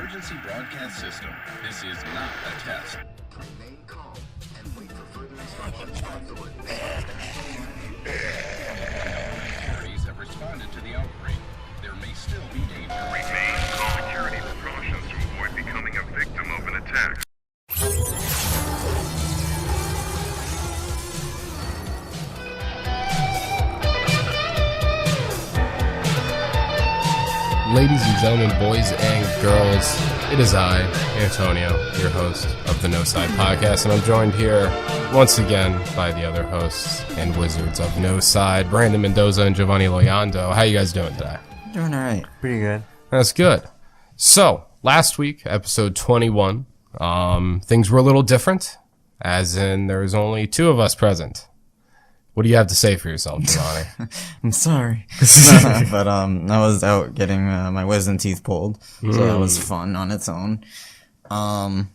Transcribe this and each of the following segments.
emergency broadcast system. This is not a test. Remain calm and wait for further instructions from authorities. Authorities have responded to the outbreak. There may still be danger. Remain calm. Security precautions to avoid becoming a victim of an attack. Ladies and gentlemen, boys and girls, it is I, Antonio, your host of the Noside podcast, and I'm joined here once again by the other hosts and wizards of Noside, Brandon Mendoza and Giovanni Loyando. How you guys doing today? Doing all right. Pretty good. That's good. So, last week, episode 21, things were a little different, as in there was only two of us present. What do you have to say for yourself, Giovanni? I'm sorry. But I was out getting my wisdom teeth pulled, so that was fun on its own. But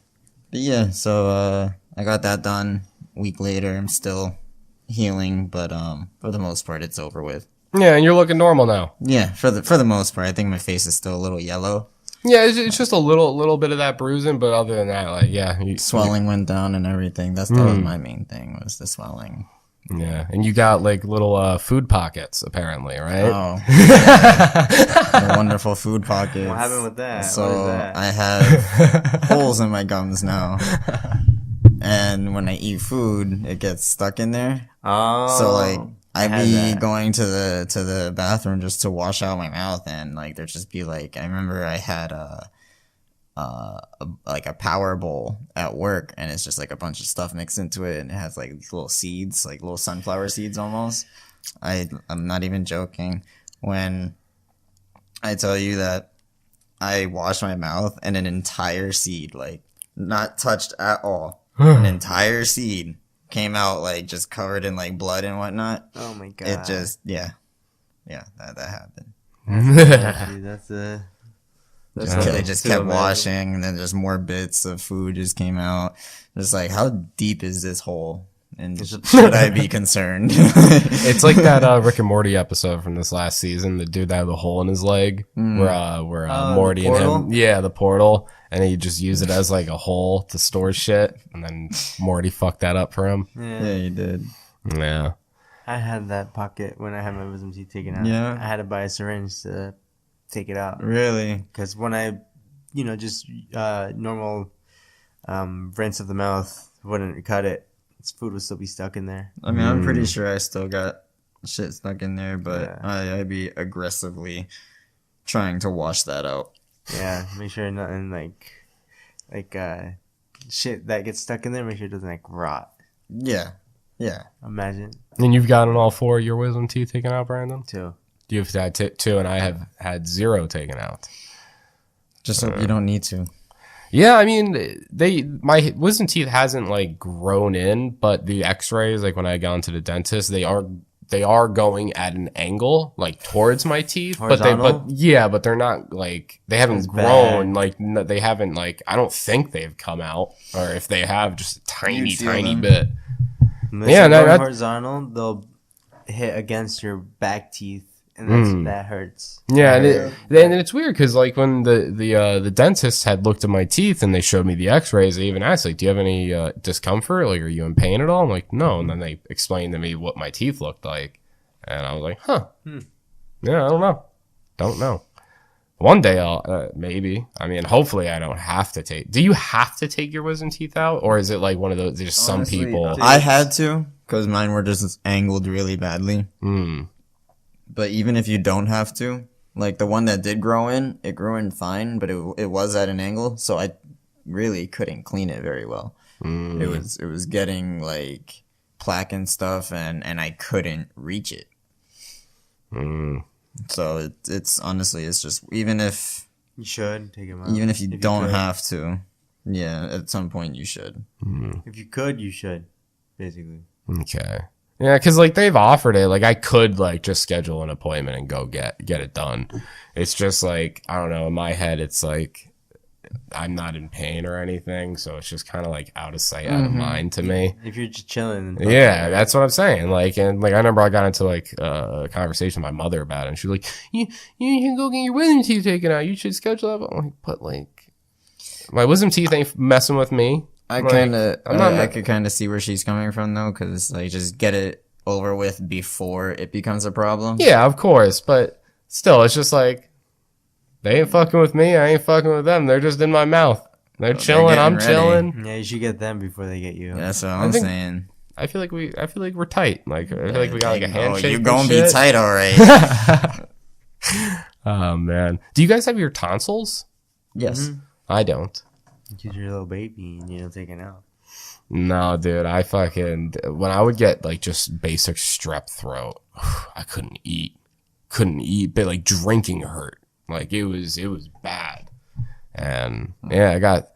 yeah, so I got that done. A week later, I'm still healing, but for the most part, it's over with. Yeah, and you're looking normal now. Yeah, for the most part, I think my face is still a little yellow. Yeah, it's just a little bit of that bruising, but other than that, like, yeah. Swelling went down and everything. That was my main thing, was the swelling. Yeah, and you got like little food pockets, apparently, right? Oh, the wonderful food pockets. What happened with that? So What is that? I have holes in my gums now, and when I eat food, it gets stuck in there. Oh, So like I'd had be that. going to the bathroom just to wash out my mouth, and like there'd just be like, I remember I had like a power bowl at work, and it's just like a bunch of stuff mixed into it, and it has like these little seeds, like little sunflower seeds almost. I'm not even joking when I tell you that I washed my mouth and an entire seed, like not touched at all, an entire seed came out like just covered in like blood and whatnot. Oh my god! It just that happened. Dude, that's They just kept washing, and then just more bits of food just came out. Just like, how deep is this hole? And should I be concerned? It's like that Rick and Morty episode from this last season. The dude that had the hole in his leg, where Morty and him, the portal, and he just used it as like a hole to store shit, and then Morty fucked that up for him. Yeah, you did. Yeah. I had that pocket when I had my wisdom teeth taken out. Yeah. I had to buy a syringe to take it out. Really? Because when I, just normal rinse of the mouth wouldn't cut it, food would still be stuck in there. I mean, I'm pretty sure I still got shit stuck in there, but Yeah. I'd be aggressively trying to wash that out. Yeah, make sure nothing like shit that gets stuck in there. Make sure it doesn't like rot. Yeah. Imagine And you've gotten all four of your wisdom teeth taken out, Brandon? too. You've had two, and I have had 0 taken out. Just hope you don't need to. Yeah, I mean, my wisdom teeth hasn't like grown in, but the X-rays, like when I got into the dentist, they are going at an angle, like towards my teeth, Horizontal? but they're not like, they haven't That's grown, bad. like they haven't like, I don't think they've come out, or if they have, just a tiny feel them? bit. When Yeah, they're that- horizontal, they'll hit against your back teeth, and that hurts. Yeah, and it's weird because like when the dentist had looked at my teeth and they showed me the X-rays, they even asked like, "Do you have any discomfort? Like, are you in pain at all?" I'm like, "No." And then they explained to me what my teeth looked like, and I was like, "Huh, yeah, I don't know. One day I'll maybe. I mean, hopefully I don't have to take. Do you have to take your wisdom teeth out, or is it like one of those? There's some Honestly, people. I had to, because mine were just angled really badly. But even if you don't have to, like the one that did grow in, it grew in fine, but it was at an angle, so I really couldn't clean it very well. It was getting like plaque and stuff, and I couldn't reach it. So it's honestly, it's just, even if You should take them out. you If don't could. have to, yeah, at some point you should. If you could, you should. Basically. Okay. Yeah, because like they've offered it. Like I could like just schedule an appointment and go get it done. It's just like, I don't know. In my head, it's like I'm not in pain or anything, so it's just kind of like out of sight, out of mind to me. If you're just chilling. Yeah, that's what I'm saying. Like, and like I remember I got into like a conversation with my mother about it, and she was like, "You can go get your wisdom teeth taken out. You should schedule that." I'm like, but like, My wisdom teeth ain't messing with me. I Like, kind of, I'm not- I could kind of see where she's coming from though, because like just get it over with before it becomes a problem. Yeah, of course, but still, it's just like they ain't fucking with me. I ain't fucking with them. They're just in my mouth. They're chilling. I'm getting ready. chilling. Yeah, you should get them before they get you. That's what I I'm think- saying. I feel like we're tight. Like I feel like we got like a handshake. Oh, you and gonna be shit. tight, all right? Oh man, do you guys have your tonsils? Yes. I don't. Because you're a little baby and you don't take it out. No, dude. I fucking when I would get like just basic strep throat, I couldn't eat. But like drinking hurt. Like it was bad. And yeah, I got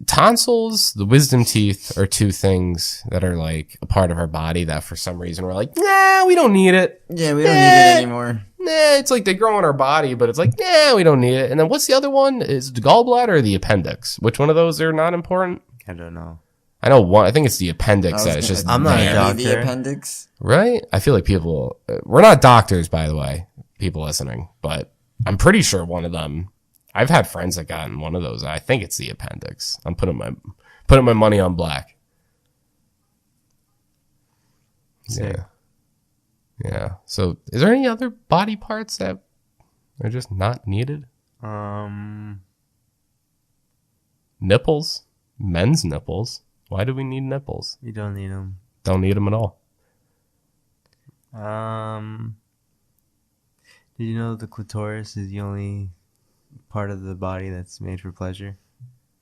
tonsils. The wisdom teeth are two things that are like a part of our body that for some reason we're like, nah, we don't need it. Yeah, we don't need it anymore. Nah, it's like they grow in our body, but it's like, nah, we don't need it. And then what's the other one? Is the gallbladder or the appendix? Which one of those are not important? I don't know. I know one. I think it's the appendix that is just I'm not a there. doctor. The appendix. Right? I feel like people, we're not doctors, by the way, people listening, but I'm pretty sure one of them, I've had friends that got in one of those. I think it's the appendix. I'm putting my money on black. Sick. Yeah. Yeah. So is there any other body parts that are just not needed? Nipples, men's nipples. Why do we need nipples? You don't need them. Don't need them at all. Did you know the clitoris is the only part of the body that's made for pleasure?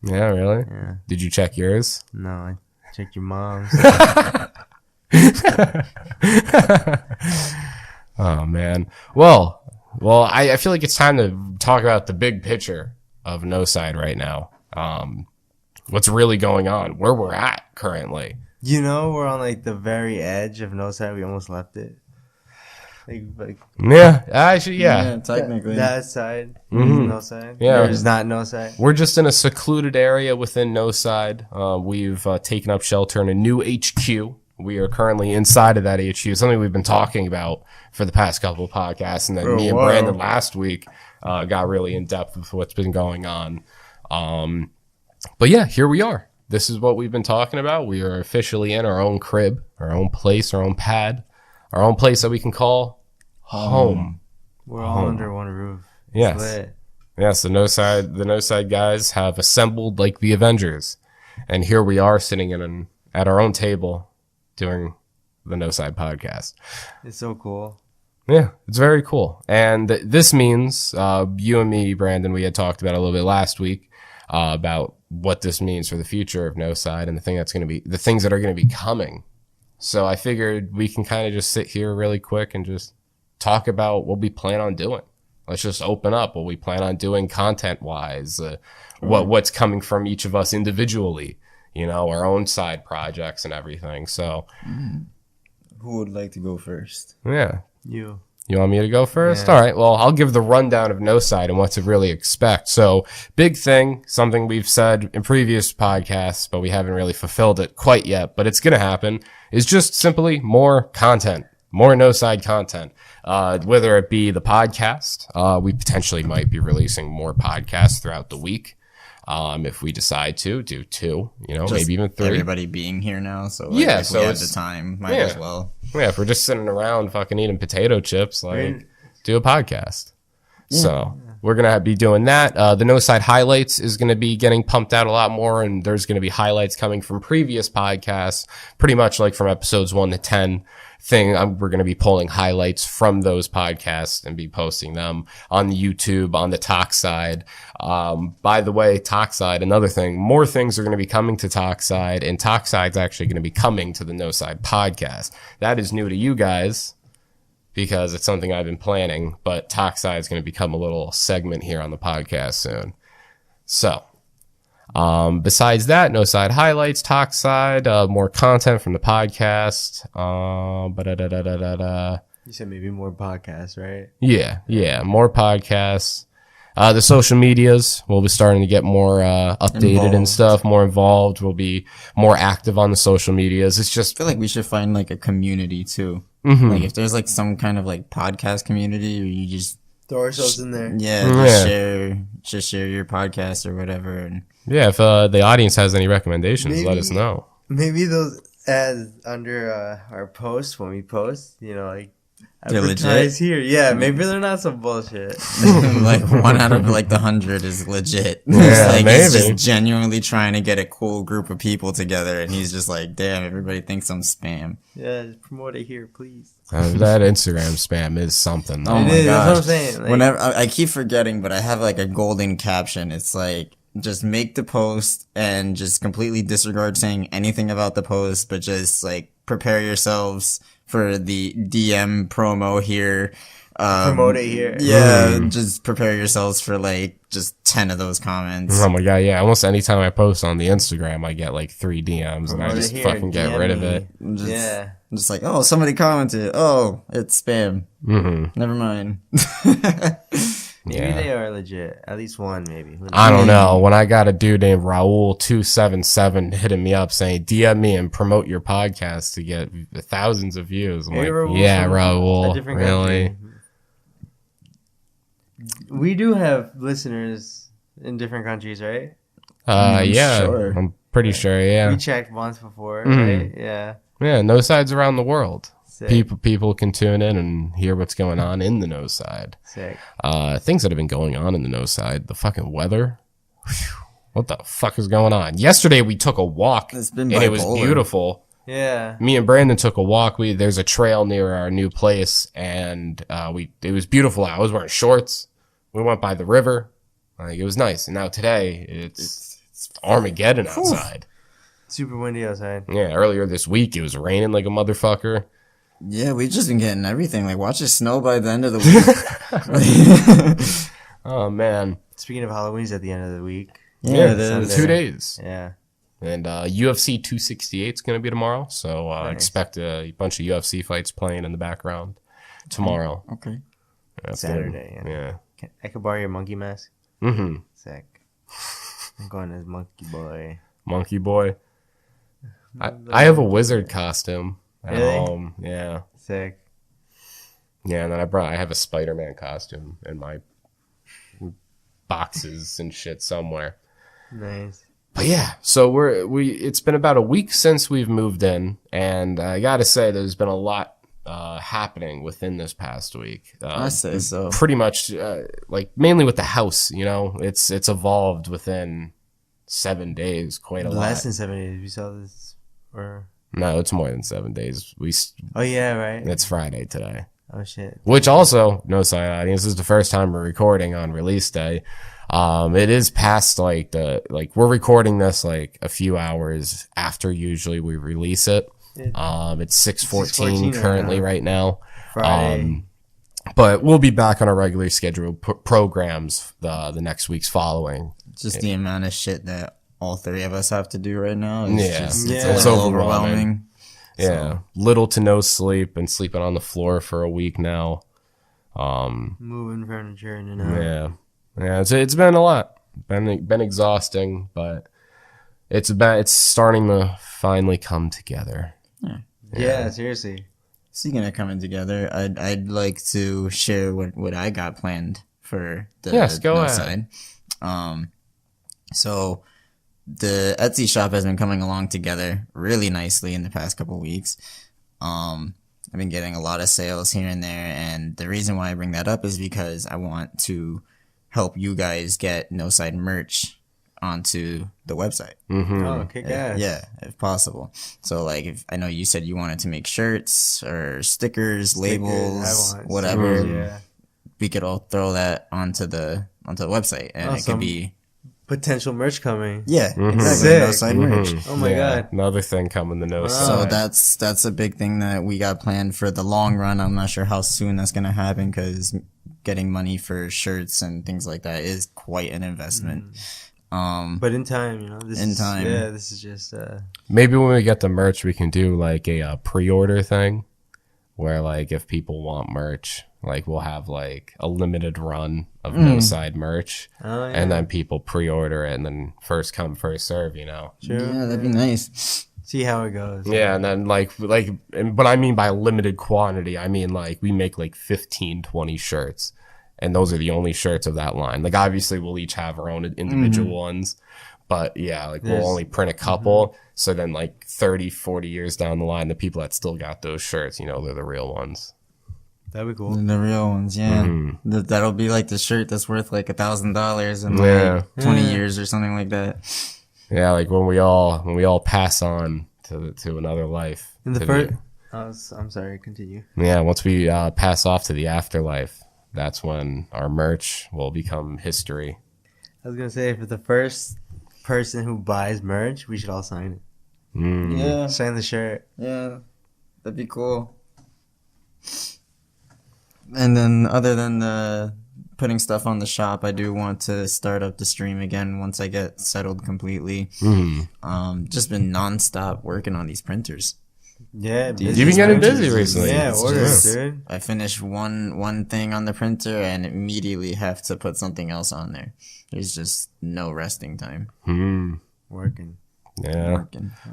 Yeah, really? Yeah. Did you check yours? No, I checked your mom's. Oh man. Well, I feel like it's time to talk about the big picture of Noside right now. What's really going on? Where we're at currently. You know, we're on like the very edge of Noside. We almost left it. Like Yeah, actually, yeah. Technically. that side, Mhm. no side. Yeah. There's not no side. We're just in a secluded area within Noside. We've taken up shelter in a new HQ. We are currently inside of that HQ, something we've been talking about for the past couple of podcasts. And then me and Brandon last week got really in depth with what's been going on. But yeah, here we are. This is what we've been talking about. We are officially in our own crib, our own place, our own pad, our own place that we can call home. We're all under one roof. It's Yes. lit. Yes, the Noside guys have assembled like the Avengers. And here we are sitting at our own table doing the Noside podcast. It's so cool. Yeah, it's very cool. And this means, you and me, Brandon, we had talked about a little bit last week, about what this means for the future of Noside and the things that are going to be coming. So I figured we can kind of just sit here really quick and just talk about what we plan on doing. Let's just open up what we plan on doing content wise, what's coming from each of us individually, our own side projects and everything. So Who would like to go first? yeah. You. You want me to go first? Yeah. All right. Well, I'll give the rundown of Noside and what to really expect. So, big thing, something we've said in previous podcasts, but we haven't really fulfilled it quite yet, but it's going to happen, is just simply more content, more Noside content. Whether it be the podcast, we potentially might be releasing more podcasts throughout the week. If we decide to do 2, Just maybe even 3. Everybody being here now, so Yeah, if so we have it's- the time, might as well. Yeah, if we're just sitting around fucking eating potato chips, like, do a podcast. So we're going to be doing that. The Noside highlights is going to be getting pumped out a lot more, and there's going to be highlights coming from previous podcasts, pretty much like from episodes 1 to 10 thing. We're going to be pulling highlights from those podcasts and be posting them on the YouTube, on the Talk side. By the way, Talk side, another thing, more things are going to be coming to Talk side, and Talk side's actually going to be coming to the Noside podcast. That is new to you guys, because it's something I've been planning, but Talkside is going to become a little segment here on the podcast soon. So, besides that, Noside highlights, Talkside, more content from the podcast. You said maybe more podcasts, right? Yeah, more podcasts. The social medias, we'll be starting to get more updated and Involved. stuff, more involved. We'll be more active on the social medias. It's just I feel like we should find like a community too. Mm-hmm. Like if there's like some kind of like podcast community, or you just Throw ourselves in there. Yeah, just share your podcast or whatever. And Yeah, if the audience has any recommendations, let us Maybe- know. Maybe those ads under our post when we post, like They're advertise here. Yeah, maybe they're not some bullshit. like 1 out of like the 100 is legit. Yeah, He's maybe. just genuinely trying to get a cool group of people together, and he's just like, damn, everybody thinks I'm spam. Yeah, just promote it here, please. That Instagram spam is something. Oh It my is, that's what I'm gosh. saying. Like, Whenever I keep forgetting, but I have like a golden caption. It's like, just make the post and just completely disregard saying anything about the post, but just like prepare yourselves for the DM promo here. promote it here. Yeah, just prepare yourselves for like just 10 of those comments. Oh my god, yeah. Almost anytime I post on the Instagram, I get like 3 DMs and I Promote it just here, fucking get DM rid of me. it. Just, Yeah. just like, oh, somebody commented. Oh, it's spam. Mm-hmm. Never mind. Maybe Yeah. they are legit. At least one, maybe. Who knows? I don't know. When I got a dude named Raul277 hitting me up saying, DM me and promote your podcast to get thousands of views. I'm Hey, like, Raul yeah, from a Raul. different Really? country. We do have listeners in different countries, right? Yeah. Sure. I'm pretty sure, yeah. We checked once before, Mhm. right? Yeah. Yeah, no sides around the world. Sick. People can tune in and hear what's going on in the no side. Sick. Things that have been going on in the no side. The fucking weather. Whew. What the fuck is going on? Yesterday we took a walk It's been and it was bipolar. beautiful. Yeah. Me and Brandon took a walk. There's a trail near our new place and it was beautiful out. I was wearing shorts. We went by the river. Like it was nice. And now today it's Armageddon outside. Super windy outside. Yeah, earlier this week it was raining like a motherfucker. Yeah, we've just been getting everything. Like, watch it snow by the end of the week. Oh man. Speaking of Halloween's at the end of the week. Yeah, it Sunday. is. 2 days. Yeah. And UFC 268 is going to be tomorrow. So Nice. expect a bunch of UFC fights playing in the background tomorrow. Okay. That's Saturday, good. Yeah. I could borrow your monkey mask. Mm-hmm. Sick. I'm going as Monkey Boy. Monkey boy. I have a wizard costume at Really? home. Yeah. Sick. Yeah. And then I have a Spider-Man costume in my boxes and shit somewhere. Nice. But yeah, so it's been about a week since we've moved in, and I gotta say there's been a lot happening within this past week. I say so. Pretty much, like mainly with the house. It's evolved within 7 days, quite a Less lot. than 7 days. We saw this, or No, it's more than 7 days. oh yeah, right. It's Friday today, Oh shit. which also no side audience. This is the first time we're recording on release day. It is past we're recording this like a few hours after usually we release it. It's 6:14 6:14 currently right now. Friday. But we'll be back on our regular scheduled programs the next weeks following. Just the amount of shit that all 3 of us have to do right now. Is Yeah. just, Yeah. it's It's a little overwhelming. overwhelming. Yeah, little to no sleep and sleeping on the floor for a week now. Moving furniture in and out. Yeah. It's been a lot. Been exhausting, but it's starting to finally come together. Yeah, seriously. Speaking of coming together, I'd like to share what I got planned for the Yes, go Noside. So the Etsy shop has been coming along together really nicely in the past couple weeks. I've been getting a lot of sales here and there, and the reason why I bring that up is because I want to help you guys get Noside merch onto the website. Oh, kick ass. Yeah, if possible. So, like, if I know you said you wanted to make shirts or stickers, labels, I want whatever, stickers, yeah. we could all throw that onto the website, and it Awesome. could be Potential merch coming. exactly Sick. Noside merch. Oh my god. Another thing coming the no So side. that's a big thing that we got planned for the long run. I'm not sure how soon that's gonna happen because getting money for shirts and things like that is quite an investment. But in time, this In is, time. Yeah, this is just Maybe when we get the merch, we can do like a pre-order thing where like if people want merch, like we'll have like a limited run of no side merch oh, yeah. and then people pre-order it and then first come, first serve, True. Yeah, that'd be nice. See how it goes. Yeah, and then and what I mean by limited quantity, I mean like we make like 15, 20 shirts and those are the only shirts of that line. Like obviously we'll each have our own individual ones, but yeah, like we'll only print a couple. So then like 30, 40 years down the line, the people that still got those shirts, they're the real ones. That'd be cool. The real ones, yeah. That'll be like the shirt that's worth like $1,000 in like 20 years or something like that. Yeah, like when we all pass on to another life. In the first, I'm sorry. Continue. Yeah, once we pass off to the afterlife, that's when our merch will become history. I was gonna say, for the first person who buys merch, we should all sign it. Yeah, Sign the shirt. yeah, that'd be cool. And then, other than the putting stuff on the shop, I do want to start up the stream again once I get settled completely. Just been nonstop working on these printers. Yeah, You've been getting busy recently. Yeah, It's orders, just- dude. I finish one thing on the printer and immediately have to put something else on there. There's just no resting time. Working. Yeah.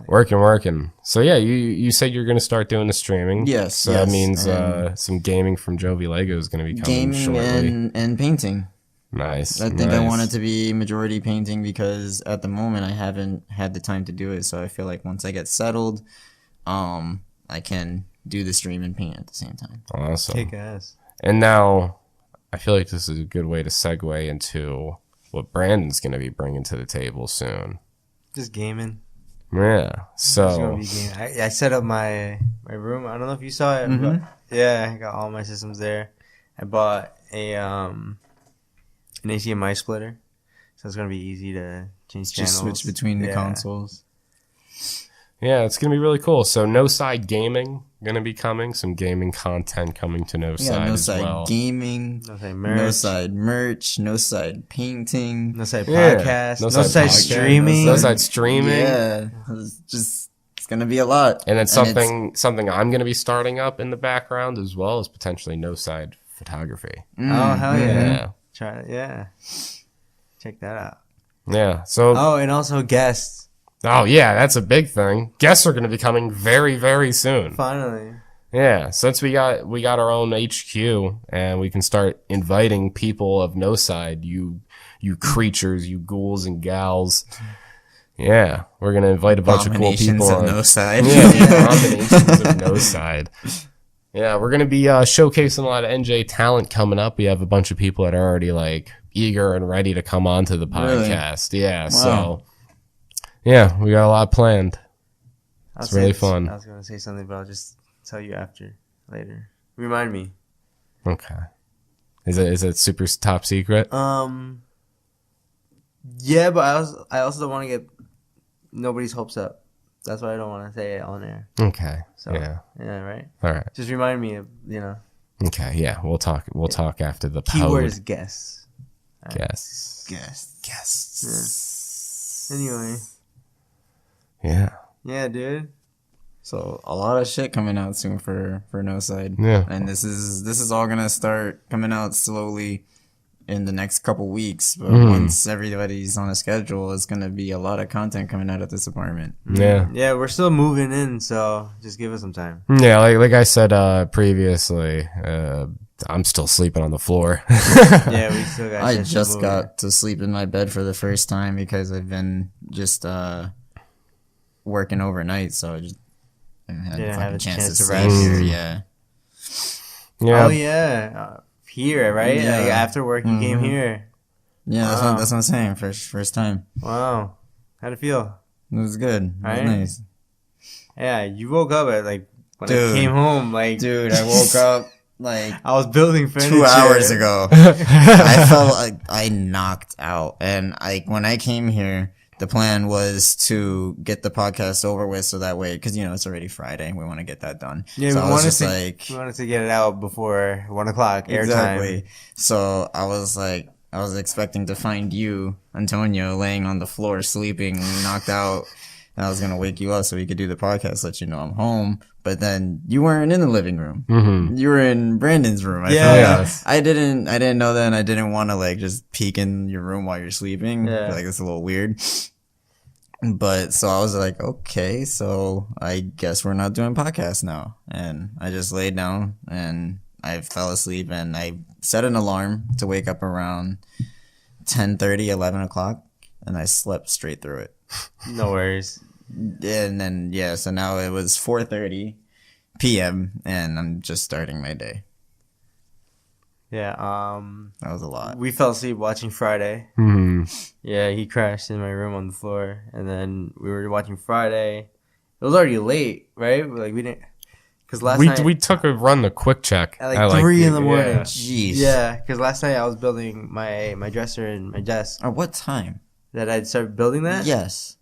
Working. So yeah, you said you're going to start doing the streaming. Yes, So yes, that means and some gaming from Jovi Lego is going to be coming Gaming shortly. and painting. Nice. I think I want it to be majority painting because at the moment I haven't had the time to do it. So I feel like once I get settled, I can do the stream and paint at the same time. Awesome. Kick ass. And now I feel like this is a good way to segue into what Brandon's going to be bringing to the table soon. Just gaming. Yeah. Just gonna So be gaming. I set up my room. I don't know if you saw it. But yeah, I got all my systems there. I bought an HDMI splitter, so it's gonna be easy to change channels. Just switch between the consoles. yeah, it's going to be really cool. So Noside Gaming going to be coming. Some gaming content coming to Noside Yeah, as Noside well. gaming, Noside merch. Noside merch, Noside painting. Noside Yeah, podcast. Noside Noside podcast, streaming. Noside streaming. Yeah, it's gonna be a lot. And then it's- something I'm going to be starting up in the background as well as potentially Noside photography. Oh hell yeah! Yeah. Try it. Yeah. Check that out. Yeah. So, Oh, and also guests. oh yeah, that's a big thing. Guests are going to be coming very, very soon. Finally. Yeah. Since we got our own HQ and we can start inviting people of Noside, you creatures, you ghouls and gals. Yeah. We're going to invite a bunch of cool Abominations people. of on. Noside. Yeah, combinations of Noside. Yeah, we're gonna be showcasing a lot of NJ talent coming up. We have a bunch of people that are already like eager and ready to come onto the Really? podcast. Yeah, so yeah, we got a lot planned. It's really fun. I was gonna say something, but I'll just tell you later. Remind me. Okay. Is it super top secret? Yeah, but I also don't want to get nobody's hopes up. That's why I don't want to say it on air. Okay. So Yeah. yeah, right. All right. Just remind me of Okay. Yeah. We'll talk after the keyword pod. is guess. Guests. Guests. Anyway, Yeah. yeah, dude. So a lot of shit coming out soon for Noside. Yeah. And this is all gonna start coming out slowly in the next couple weeks. But once everybody's on a schedule, it's gonna be a lot of content coming out of this apartment. Yeah. Yeah, we're still moving in, so just give us some time. Yeah. Like I said previously, I'm still sleeping on the floor. Yeah, we still got. I shit to just move. got to sleep in my bed for the first time because I've been just working overnight, so I just haven't had Didn't a have fucking a chance to chance to sleep rest. here. Yeah. Yeah. Oh yeah, here, right? Yeah. Like, after work, you came here. Yeah, Wow. that's what I'm saying. First time. Wow, how'd it feel? It was good. It was Right? nice. Yeah, you woke up at when I Dude. came home. Like, Dude, I woke up like I was building furniture 2 hours ago. I felt like I knocked out. And when I came here, the plan was to get the podcast over with so that way, because it's already Friday. We want to get that done. Yeah, so we I was wanted just to like, we wanted to get it out before 1 o'clock airtime. exactly. So I was expecting to find you, Antonio, laying on the floor sleeping, knocked out. And I was gonna wake you up so we could do the podcast, let you know I'm home. But then you weren't in the living room. Mm-hmm. You were in Brandon's room. Yeah. I didn't know that, and I didn't want to just peek in your room while you're sleeping. Yeah. I feel like it's a little weird. But so I was like, okay, so I guess we're not doing podcasts now. And I just laid down and I fell asleep and I set an alarm to wake up around 10:30, 11 o'clock, and I slept straight through it. No worries. And then so now it was 4:30 p.m. and I'm just starting my day. Yeah. That was a lot. We fell asleep watching Friday. Hmm. Yeah, he crashed in my room on the floor, and then we were watching Friday. It was already late, right? Like we didn't, because last night We took a run to Quick Check at like 3 in the morning. Yeah. Jeez. Yeah, because last night I was building my dresser and my desk. At what time? That I'd start building that. Yes.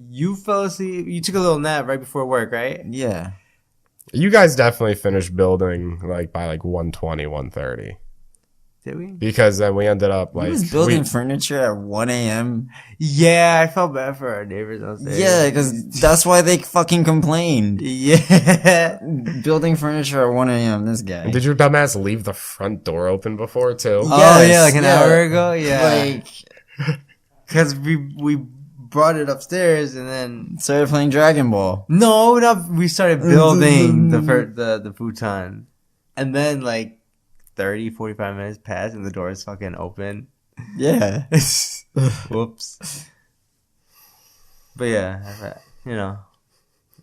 You fell asleep. You took a little nap right before work, right? Yeah. You guys definitely finished building like by like 1:20, 1:30. Did we? Because then we ended up He like was building furniture at 1 a.m. Yeah, I felt bad for our neighbors downstairs. Yeah, because that's why they fucking complained. Yeah. Building furniture at 1 a.m. This guy. Did your dumbass leave the front door open before too? Oh yeah, like an yeah. hour ago. Yeah, Like, because we brought it upstairs and then started playing Dragon Ball. no, we started building the futon, and then like 30-45 minutes passed and the door is fucking open. Yeah. Whoops. But yeah,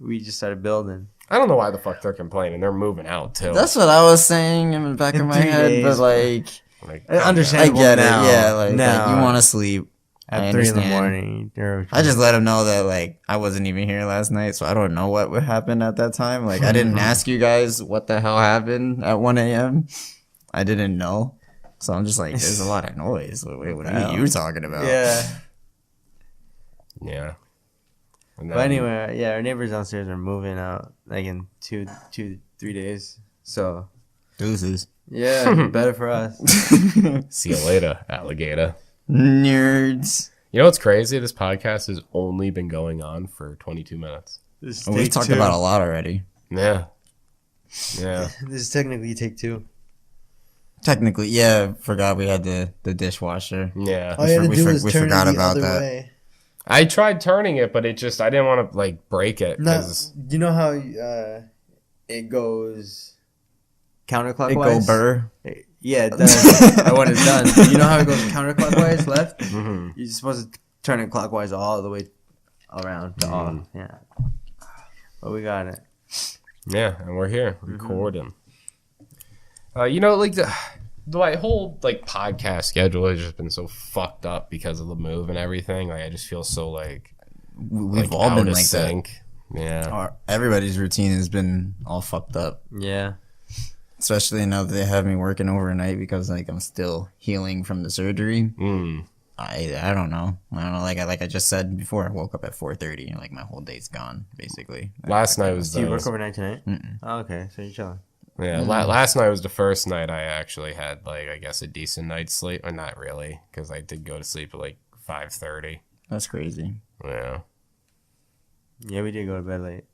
we just started building. I don't know why the fuck they're complaining. They're moving out too. That's what I was saying in the back In of my 3 head, days, but like, like, I understand. I get now. it. Yeah, like now you want to sleep. I at 3 in the understand. morning. I just let him know that like I wasn't even here last night, so I don't know what would happen at that time. Like I didn't ask you guys what the hell happened at 1 a.m. I didn't know, so I'm just like, there's a lot of noise. Wait, what are you talking about? Yeah. Yeah. And But anyway, yeah, our neighbors downstairs are moving out like in 2-3 days. So Deuces. yeah, better for us. see you later, alligator. Nerds. You know what's crazy? This podcast has only been going on for 22 minutes. This is We've take talked 2. about a lot already. Yeah. Yeah. This is technically take 2. Technically, yeah. Forgot we had the dishwasher. Yeah. All you had to we do for- was we turn forgot it the about other that. way. I tried turning it, but I didn't want to like break it. No, 'cause- you know how it goes It counterclockwise? go burr. Yeah, it does. I want it done. But you know how it goes counterclockwise left? Mhm. You're supposed to turn it clockwise all the way around to all. Yeah. But we got it. Yeah, and we're here recording. Like the whole like podcast schedule has just been so fucked up because of the move and everything. Like I just feel so like We've like, all out been of like that. sync. Yeah. Everybody's routine has been all fucked up. Yeah. Especially now that they have me working overnight because like I'm still healing from the surgery. Mm. I don't know. Like I just said before, I woke up at 4:30 and like my whole day's gone basically. Last night was Do you the work overnight tonight? Oh, okay. So you're chilling. yeah. Last night was the first night I actually had like I guess a decent night's sleep, or not really, because I did go to sleep at like 5:30. That's crazy. Yeah. Yeah, we did go to bed late.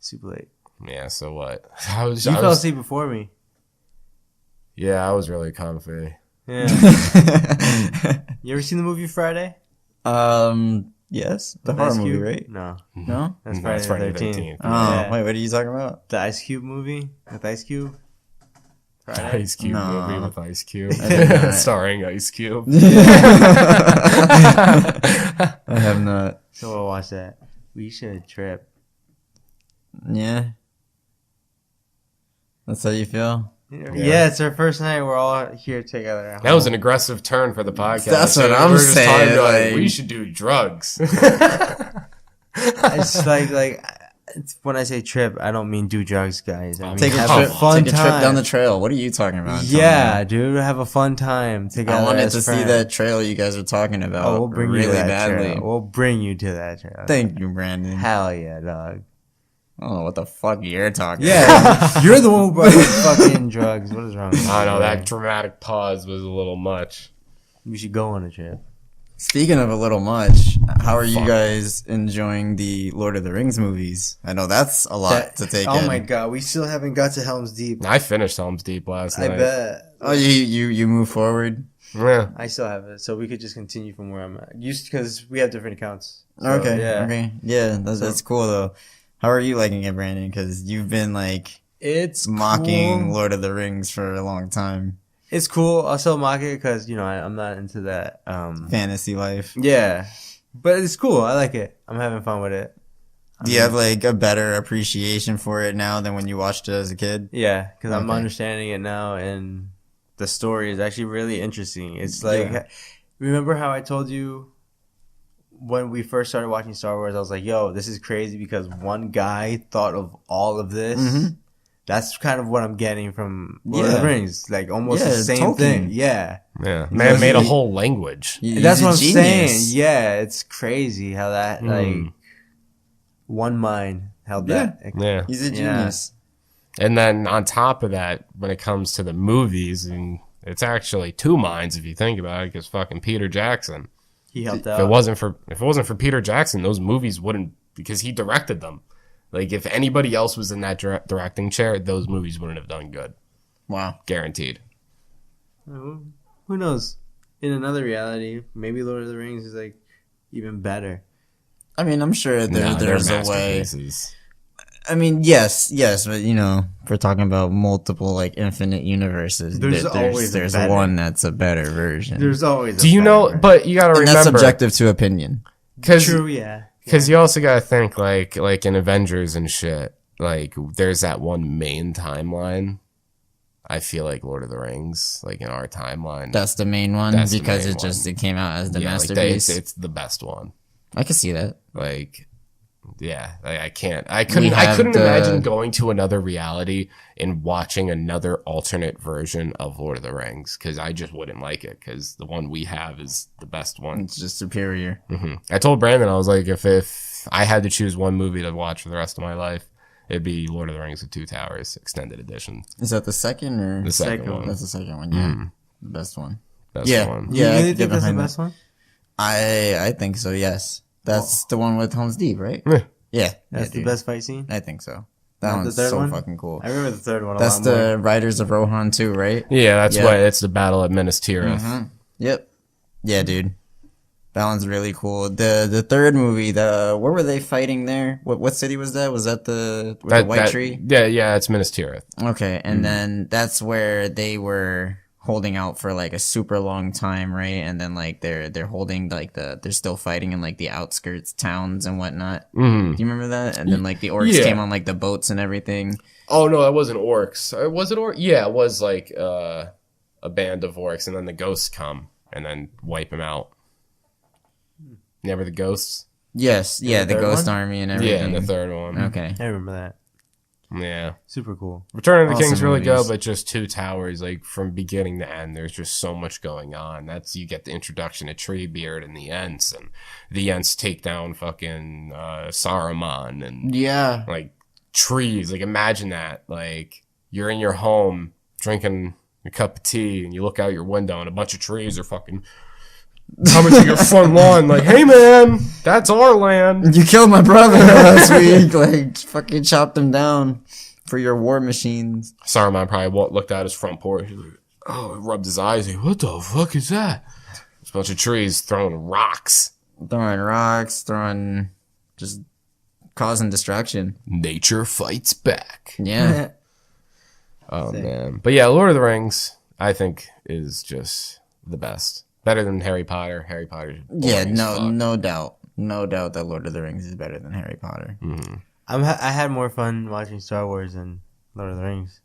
Super late. Yeah. So what? You fell asleep before me. Yeah, I was really comfy. Yeah. You ever seen the movie Friday? Yes, the With horror Ice movie, Cube? right? No. No. That's That's Friday, Friday the the 13th. 13th. Oh, Yeah. wait, what are you talking about? The Ice Cube movie with Ice Cube? Friday? Ice Cube No. movie with Ice Cube, did not. starring Ice Cube. I have not. So we'll watch that. We should trip. Yeah. That's how you feel? Yeah, it's our first night. We're all here together. at That was home. an aggressive turn for the podcast. That's what We I'm were just talking saying, about, like- we should do drugs. It's like it's, when I say trip, I don't mean do drugs, guys. I mean Take a have trip. a fun Take a time. trip down the trail. What are you talking about? Yeah, dude, have a fun time together. I wanted as to see friends. that trail you guys are talking about. Oh, we'll bring you really to that badly. trail. We'll bring you to that trail. Thank you, Brandon. Hell yeah, dog. I don't know what the fuck you're talking about. Yeah, you're the one who brought up fucking drugs. What is wrong with you? I know that dramatic pause was a little much. We should go on a trip. Speaking of a little much, how are you Fuck. guys enjoying the Lord of the Rings movies? I know that's a lot to take in. Oh my god, we still haven't got to Helm's Deep. I finished Helm's Deep last I night. bet. Oh, you move forward? Yeah. I still have it, so we could just continue from where I'm at. Because we have different accounts. So, Okay, yeah. okay. Yeah, that's cool though. How are you liking it, Brandon? Because you've been like It's mocking cool. Lord of the Rings for a long time. It's cool. I'll still mock it because I'm not into that. Fantasy life. Yeah, but it's cool. I like it. I'm having fun with it. Do you have like a better appreciation for it now than when you watched it as a kid? Yeah, because I'm Okay. understanding it now, and the story is actually really interesting. It's like, Yeah. remember how I told you when we first started watching Star Wars, I was like, yo, this is crazy because one guy thought of all of this. Mhm. That's kind of what I'm getting from Lord of Yeah. the Rings. Like, almost Yeah, the same Tolkien. thing. Yeah. Yeah, man made a he- whole language. That's He's a what I'm saying. genius. Yeah, it's crazy how that, like, one mind held that. Yeah, He's a Yeah. genius. and then on top of that, when it comes to the movies, and it's actually two minds if you think about it, because fucking Peter Jackson. He helped If out. it wasn't for Peter Jackson, those movies wouldn't, because he directed them. Like if anybody else was in that directing chair, those movies wouldn't have done good, Wow. guaranteed. Who knows? In another reality, maybe Lord of the Rings is like even better. I mean, I'm sure Nah, they're there's a way. masterpieces. I mean, yes, but if we're talking about multiple like infinite universes, There's always a there's better. one that's a better version. There's always. Do you know? But you gotta and that's remember, subjective to opinion. because True. Yeah. you also gotta think like in Avengers and shit. Like there's that one main timeline. I feel like Lord of the Rings, like in our timeline, That's the main one That's the because main it came out as the yeah, like masterpiece. it's the best one. I can see that. Like, yeah, I couldn't We have the- imagine going to another reality and watching another alternate version of Lord of the Rings, because I just wouldn't like it, because the one we have is the best one. It's just superior. I told Brandon, I was like, if I had to choose one movie to watch for the rest of my life, it'd be Lord of the Rings: The Two Towers extended edition. Is that the second or The second Second one, That's the second one. Yeah, the best one. best Yeah. one. You Yeah, I really could get think that's the behind that. best one? I think so. Yes, that's the one with Helm's Deep, right? Yeah. Yeah, That's yeah, the dude. best fight scene. I think so. That Not the one's third so one? fucking cool. I remember the third one. That's a lot more. the Riders of Rohan too, right? Yeah, that's Yeah. what it's the Battle at Minas Tirith. Yep. Yeah, dude. That one's really cool. The third movie, where were they fighting there? What city was that? Was that the White Tree? Yeah, it's Minas Tirith. Okay, and then that's where they were holding out for like a super long time, right? And then like they're holding like they're still fighting in like the outskirts towns and whatnot. Mm. Do you remember that? And then like the orcs Yeah. came on like the boats and everything. Oh no, that wasn't orcs. Was it orcs? Yeah, it was like a band of orcs, and then the ghosts come and then wipe them out. Remember the ghosts? Yes, yeah, the third Ghost one? Army and everything. Yeah, and the third one. Okay. I remember that. Yeah. Super cool. Return of the Awesome King's really movies. good, but just Two Towers, like from beginning to end, there's just so much going on. You get the introduction of Treebeard and the Ents, and the Ents take down fucking Saruman, and Yeah. like trees. Like imagine that. Like you're in your home drinking a cup of tea, and you look out your window, and a bunch of trees are fucking coming to your front lawn. Like, hey man, that's our land. You killed my brother last week. Like, fucking chopped him down for your war machines. Saruman probably looked out his front porch. He's like, oh, rubbed his eyes. Like, what the fuck is that? It's a bunch of trees throwing rocks. Throwing rocks, just causing destruction. Nature fights back. Yeah. Oh man, but yeah, Lord of the Rings, I think, is just the best. Better than Harry Potter. Harry Potter. Yeah, no doubt. No doubt that Lord of the Rings is better than Harry Potter. I had more fun watching Star Wars than Lord of the Rings.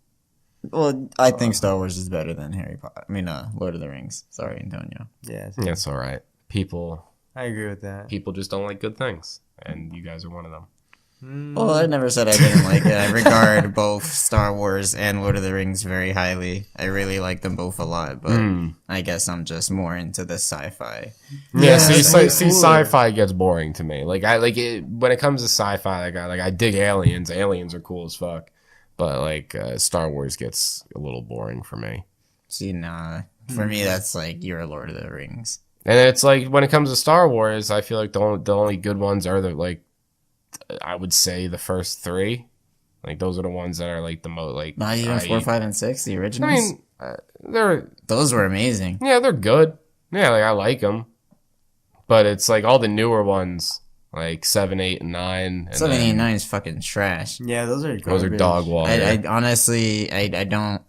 Well, I think Star Wars is better than Harry Potter. I mean, Lord of the Rings. Sorry, Antonio. Yeah, That's all right. People I agree with that. just don't like good things, and you guys are one of them. Well, I never said I didn't like it. I regard both Star Wars and Lord of the Rings very highly. I really like them both a lot, but I guess I'm just more into the sci-fi. Yeah, see, it's way cooler. sci-fi gets boring to me. Like I like it when it comes to sci-fi. I dig aliens. Aliens are cool as fuck, but like Star Wars gets a little boring for me. See, nah. For me, that's like your Lord of the Rings. And it's like when it comes to Star Wars, I feel like the only good ones are I would say the first three. Like those are the ones that are like the most like. Not even 4, 5, and 6, the I originals. mean, they're Those were amazing. they're good. Yeah, like I like them, but it's like all the newer ones. Like 7, 8, and 9. And 7, 8, then 9 is fucking trash. Yeah, those are Those are garbage. dog water. I honestly, I don't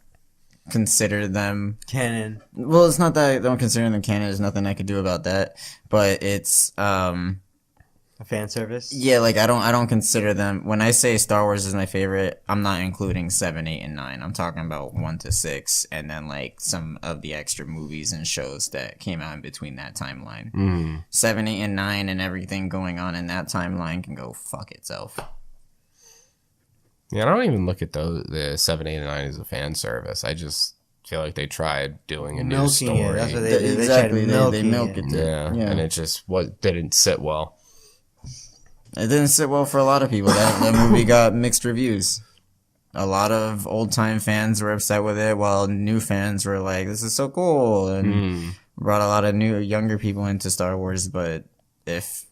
consider them. Canon. Well, it's not that I don't consider them canon. There's nothing I could do about that. But it's A fan service. yeah, like I don't consider them. When I say Star Wars is my favorite, I'm not including 7, 8, and 9. I'm talking about 1 to 6, and then like some of the extra movies and shows that came out in between that timeline. 7, 8, and 9, and everything going on in that timeline can go fuck itself. Yeah, I don't even look at the 7, 8, and 9 as a fan service. I just feel like they tried doing a new Milking story. it. That's what they did. Exactly, They tried they milking milk it. it. Yeah, and it just didn't sit well. It didn't sit well for a lot of people. That movie got mixed reviews. A lot of old time fans were upset with it, while new fans were like, "This is so cool," and brought a lot of new younger people into Star Wars. But if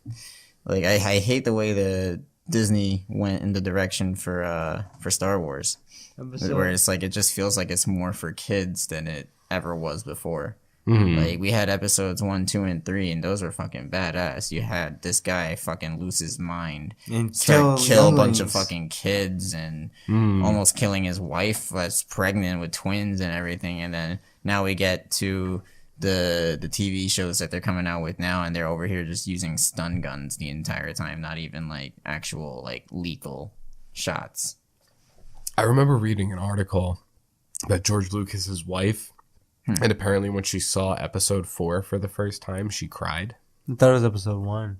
like I hate the way the Disney went in the direction for Star Wars, where it's like it just feels like it's more for kids than it ever was before. Like we had episodes 1, 2, and 3, and those were fucking badass. You had this guy fucking lose his mind And start kill a bunch of younglings. fucking kids and almost killing his wife that's pregnant with twins and everything. And then now we get to the TV shows that they're coming out with now, and they're over here just using stun guns the entire time, not even like actual like lethal shots. I remember reading an article that George Lucas's wife, and apparently when she saw episode 4 for the first time, she cried. I thought it was episode 1.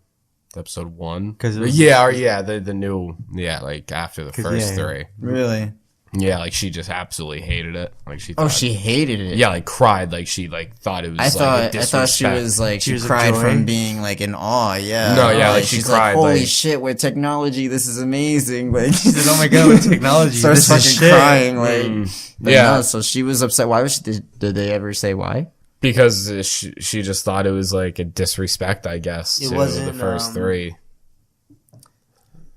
Episode 1? 'Cause it was- the new, like after the 'Cause, first yeah. 3. Really? Yeah, like she just absolutely hated it. Like she Oh, thought, she hated it. yeah, like cried, like she like thought it was I like a thought she disrespect. was like she Tears of cried joy? from being like in awe. Yeah. No, yeah, like, she she's cried, like, holy like- shit, with technology, this is amazing. But She said, "Oh my god, with technology, starts this is fucking shit." crying. Like, but Yeah. no, so she was upset. Why was she? Did they ever say why? Because she just thought it was like a disrespect, I guess, It to wasn't, the first 3.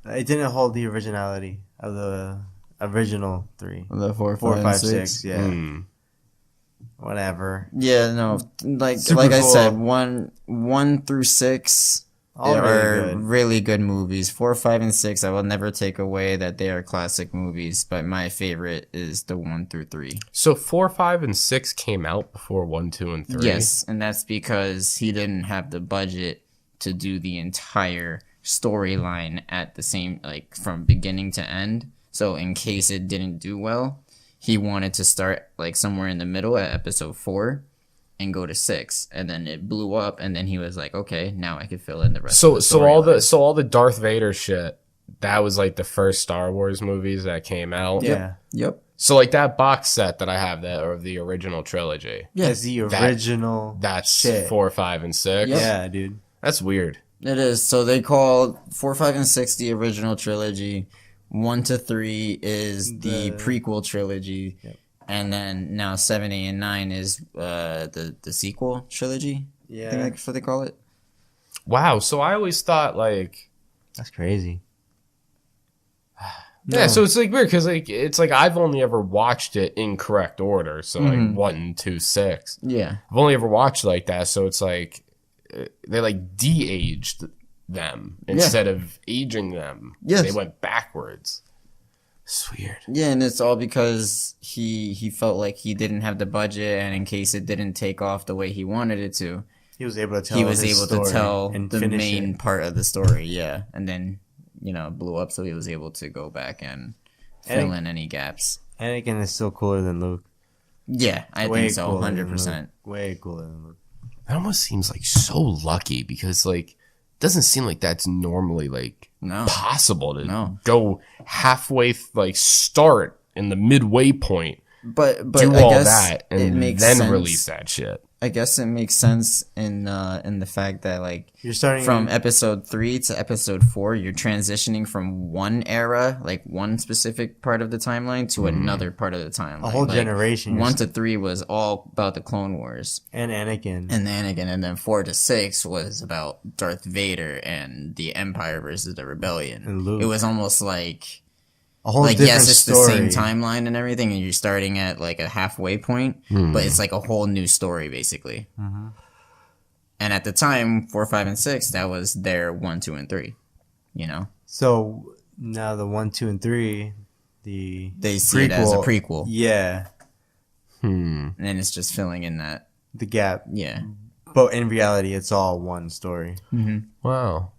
It didn't hold the originality of the original 3. The 4, 4, 5, 5, 6. 6. Yeah. Whatever. Yeah, no, like Super I cool. said, 1 through 6 All are really good. really good movies. 4, 5, and 6, I will never take away that they are classic movies. But my favorite is the 1 through 3. So 4, 5, and 6 came out before 1, 2, and 3. Yes, and that's because he didn't have the budget to do the entire storyline at the same, like from beginning to end. So in case it didn't do well, he wanted to start like somewhere in the middle at episode 4 and go to 6, and then it blew up, and then he was like, okay, now I could fill in the rest. So of the so all storyline. all the Darth Vader shit, that was like the first Star Wars movies that came out. Yeah. Yep. So like that box set that I have that of the original trilogy, That's the original. that's shit. 4, 5, and 6. Yep. Yeah, dude. That's weird. It is. So they call 4, 5, and 6 the original trilogy. 1 to 3 is the prequel trilogy. Yep. And then now 7, 8, and 9 is the sequel trilogy. I Yeah. think that's what they call it. Wow. So I always thought like, That's crazy. yeah. So it's like weird because like it's like I've only ever watched it in correct order. So like 1, 2, 6. Yeah. I've only ever watched like that. So it's like they like de-aged them instead of aging them. Yes. They went backwards. It's weird. Yeah, and it's all because he felt like he didn't have the budget, and in case it didn't take off the way he wanted it to, He was able to tell. he was his able to story tell and the finish main it. part of the story. Yeah, and then it blew up, so he was able to go back and fill in any gaps. Anakin is still cooler than Luke. Yeah, I Way think so, cooler than 100%. Luke. Way cooler than Luke. That almost seems like so lucky because like it doesn't seem like that's normally like No. possible to No. go halfway like start in the midway point, But do I all guess that, it and makes then sense. release that shit. I guess it makes sense in the fact that like You're starting from episode 3 to episode 4, you're transitioning from one era, like one specific part of the timeline, to another part of the timeline. a whole Like, generation. 1 to 3 was all about the Clone Wars and Anakin. and Anakin, and then 4 to 6 was about Darth Vader and the Empire versus the Rebellion. And Luke. It was almost like a whole like different yes, it's story. the same timeline and everything, and you're starting at like a halfway point, but it's like a whole new story basically. And at the time, 4, 5, and 6, that was their 1, 2, and 3. you know. So now the 1, 2, and 3, They see it as a prequel, Yeah, and it's just filling in that. the gap. Yeah. But in reality, it's all one story. Wow.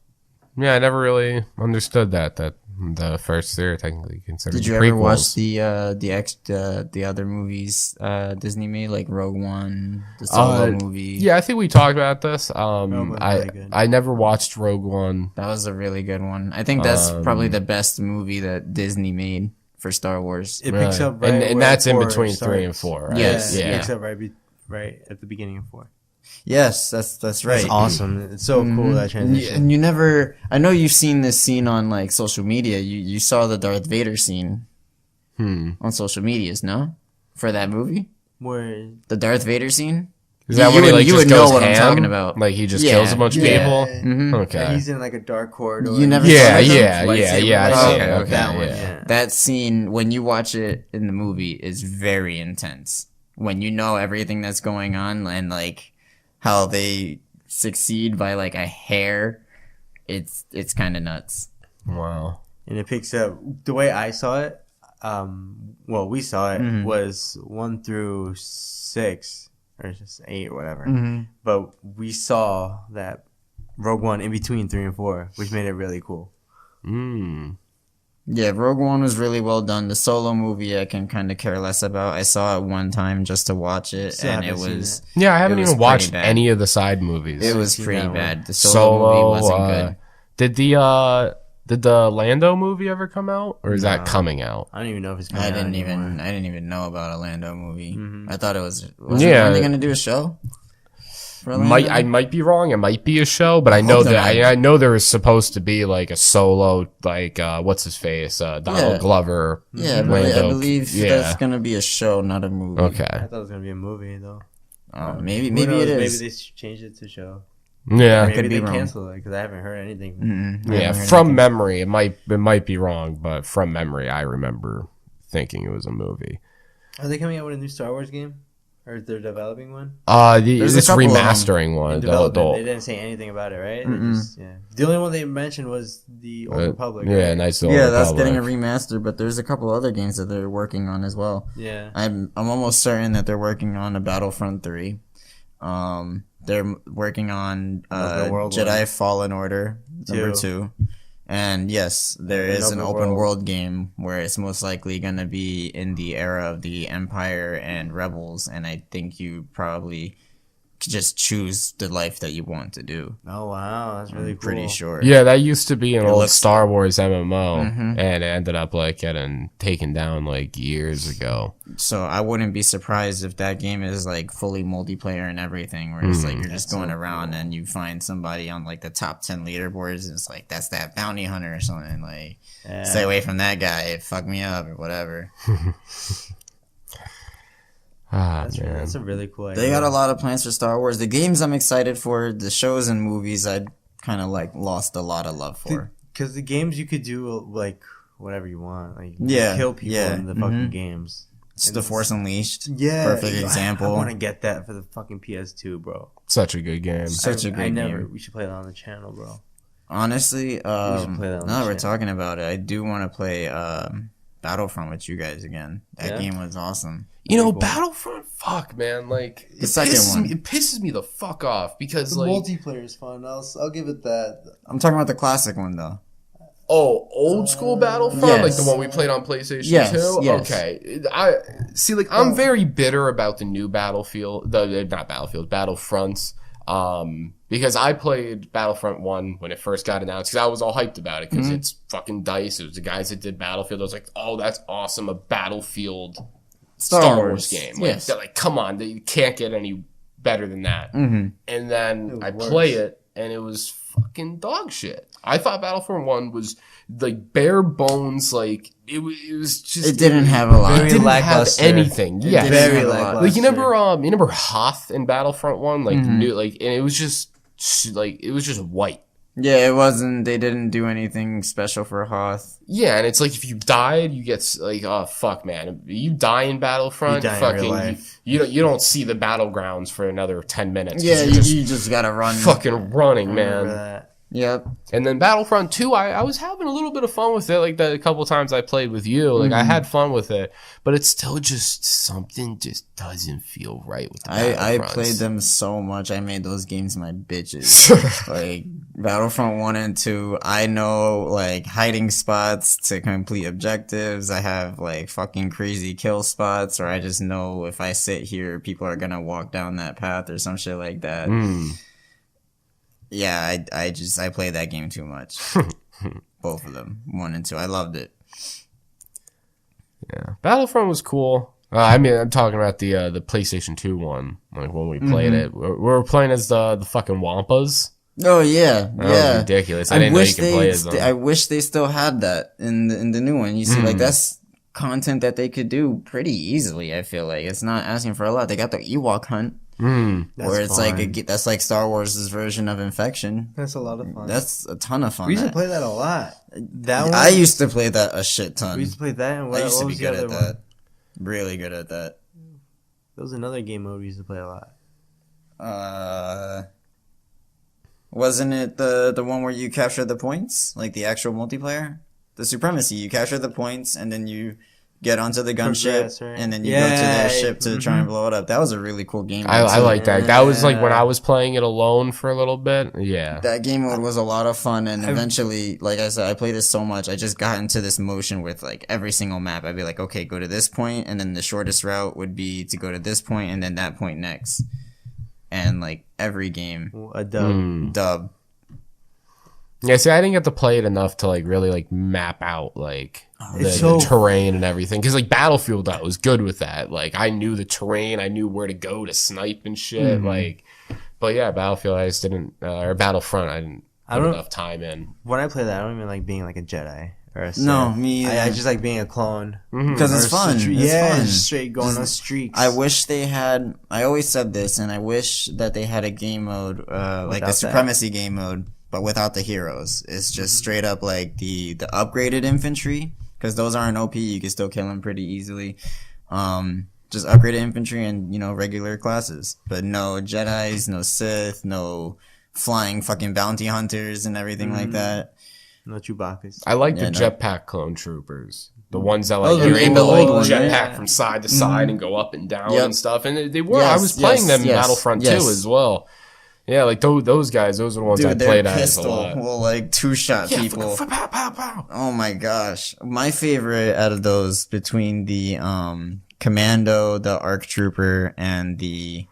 Yeah, I never really understood that the first three are technically considered Did you prequels. ever watch the other movies Disney made, like Rogue One, the Solo movie? Yeah, I think we talked about this. One's really good. I never watched Rogue One. That was a really good one. I think that's probably the best movie that Disney made for Star Wars. It picks Right. up right and where that's in 4 between 3 and starts. 4, right? Yes. It Yeah. picks up right at the beginning of 4. Yes, that's right. It's awesome. It's so cool, that transition. And you never, I know you've seen this scene on like social media. You saw the Darth Vader scene on social medias, no? For that movie? Where The Darth Vader scene? Is that You when he would- like you just would know goes what I'm ham? talking about. Like he just Yeah. kills a bunch of Yeah. people? Mhm. Okay. he's in like a dark corridor. You never Yeah, saw that? yeah, Lightsaber yeah. I fight? see it. Okay, Okay, that one, yeah. yeah. That scene, when you watch it in the movie, is very intense. When you know everything that's going on and like how they succeed by like a hair, it's kind of nuts. Wow. And it picks up the way I saw it. Well, we saw it was 1 through 6 or just 8 or whatever. But we saw that Rogue One in between 3 and 4, which made it really cool. Yeah, Rogue One was really well done. The Solo movie I can kind of care less about. I saw it one time just to watch it, Still and it haven't seen was Yeah, I haven't was even pretty watched bad. any of the side movies. it was seen pretty that one. bad. The Solo movie wasn't good. Did the Lando movie ever come out, or is that coming out? I don't even know if it's coming I out didn't anymore. even know about a Lando movie. Mm-hmm. I thought it was Yeah. Are they gonna do a show? For I might be wrong. It might be a show, but I know hope that they're I know there is supposed to be like a solo, like what's his face, Donald Yeah. Glover. Yeah, Lando. I believe Yeah. that's gonna be a show, not a movie. I Okay. thought it was gonna be a movie though. Maybe Who maybe knows? it is. Maybe they changed it to show. Yeah. Maybe could be they wrong. canceled it because I haven't heard anything. Mm-mm, I Yeah. haven't heard From anything. memory, it might be wrong, but from memory, I remember thinking it was a movie. Are they coming out with a new Star Wars game, or they're developing one? There's a This couple of them remastering one. In The development. They didn't say anything about it, right? They just, the only one they mentioned was the Old Republic. yeah, right? nice. Yeah, that's getting a remaster, but there's a couple other games that they're working on as well. Yeah. I'm almost certain that they're working on a Battlefront 3. They're working on Open world Jedi one. Fallen Order number 2. And yes, there is an open world game where it's most likely going to be in the era of the Empire and Rebels, and I think you probably could just choose the life that you want to do. Oh wow, that's really I'm cool. pretty sure. Yeah, that used to be an old looks- Star Wars MMO, Mhm. and it ended up like getting taken down like years ago. So I wouldn't be surprised if that game is like fully multiplayer and everything, where it's like you're just going around and you find somebody on like the top 10 leaderboards, and it's like that's that bounty hunter or something. Like Yeah. stay away from that guy, fuck me up or whatever. That's Man. that's a really cool idea. They got a lot of plans for Star Wars. The games I'm excited for, the shows and movies I kind of like lost a lot of love for. Because the games you could do like whatever you want, like you Yeah, kill people yeah, in the fucking mhm. games. It's The Force Unleashed. Yeah, Perfect I example. want to get that for the fucking PS2, bro. Such a good game. Such a I great never. game. We should play that on the channel, bro. Honestly, play that on now the that we're channel. talking about it, I do want to play Battlefront with you guys again. That Yeah? game was awesome. You know, cool. Battlefront, fuck, man. Like, The second one. it pisses me the fuck off because, The like, multiplayer is fun. I'll give it that. I'm talking about the classic one though. old school Battlefront, Yes. like the one we played on PlayStation Yes, 2. yes. Okay, I see. Like, I'm very bitter about the new Battlefield, not Battlefield, Battlefronts. Because I played Battlefront 1 when it first got announced, because I was all hyped about it, because it's fucking DICE. It was the guys that did Battlefield. I was like, oh, that's awesome, a Battlefield Star Wars game. Like, Yes. they're like, come on, you can't get any better than that. Mm-hmm. And then It I was play worse. it, and it was fucking dog shit. I thought Battlefront 1 was like bare bones, like it was just. It didn't have a lot. It Very didn't have lackluster. anything. Yeah, didn't Very have a lot. lackluster. like you remember Hoth in Battlefront 1, like new, like, and it was just white. Yeah, it wasn't. They didn't do anything special for Hoth. Yeah, and it's like if you died, you get like, oh fuck, man, you die in Battlefront, You die in fucking, real life. you don't see the battlegrounds for another 10 minutes. 'cause Yeah, you're you just gotta run. fucking running, I remember man. that. Yep. And then Battlefront 2, I was having a little bit of fun with it. Like the couple times I played with you, like I had fun with it. But it's still just something just doesn't feel right with the I Battlefronts. played them so much. I made those games my bitches. Like Battlefront 1 and 2, I know like hiding spots to complete objectives. I have like fucking crazy kill spots, or I just know if I sit here, people are gonna walk down that path or some shit like that. Yeah, I played that game too much. Both of them, 1 and 2. I loved it. Yeah, Battlefront was cool. I mean, I'm talking about the PlayStation 2 one. Like when we played it, we were playing as the fucking Wampas. Oh yeah, That was ridiculous. I didn't know you could play as them. I wish they still had that in the new one. You see, like that's content that they could do pretty easily. I feel like it's not asking for a lot. They got the Ewok hunt. Where it's fun. like that's like Star Wars' version of Infection. That's a lot of fun. That's a ton of fun. We used to play that a lot. That one, I used to play that a shit ton. we used to play that, and I what, used to what be was the good other at one? that. Really good at that. There was another game mode we used to play a lot. Wasn't it the one where you capture the points, like the actual multiplayer, the Supremacy? You capture the points, and then you get onto the gunship, Progress, right? and then you go to their ship to try and blow it up. That was a really cool game. I too. like that. That was like when I was playing it alone for a little bit. Yeah. That game mode was a lot of fun, and eventually, like I said, I played it so much, I just got into this motion with like every single map. I'd be like, okay, go to this point, and then the shortest route would be to go to this point, and then that point next. And like every game, A dub. dub. Yeah, see, I didn't get to play it enough to like really like map out like the terrain and everything. Because like Battlefield, I was good with that. Like I knew the terrain, I knew where to go to snipe and shit. Like, but yeah, Battlefield, I just didn't, or Battlefront, I didn't put enough time in. When I play that, I don't even like being like a Jedi or a Sith. No, me either. I just like being a clone. Because it's fun. It's fun. Straight going on streaks. I wish they had. I always said this, and I wish that they had a game mode, like the Without Supremacy game mode, but without the heroes. It's just straight up like the upgraded infantry, because those aren't OP. You can still kill them pretty easily. Just upgraded infantry and regular classes, but no Jedis, no Sith, no flying fucking bounty hunters and everything like that. No Chewbacca's. I like the no. jetpack clone troopers. The ones that like the you're able to old like ones, jetpack from side to side and go up and down Yep. and stuff. And they were. Yes, I was playing them in yes, Battlefront yes. 2 as well. Yeah, like those guys. Those are the ones I Dude, their played as a pistol lot. will like two-shot people. Pow, pow, pow. Oh my gosh. My favorite out of those between the Commando, the ARC Trooper, and the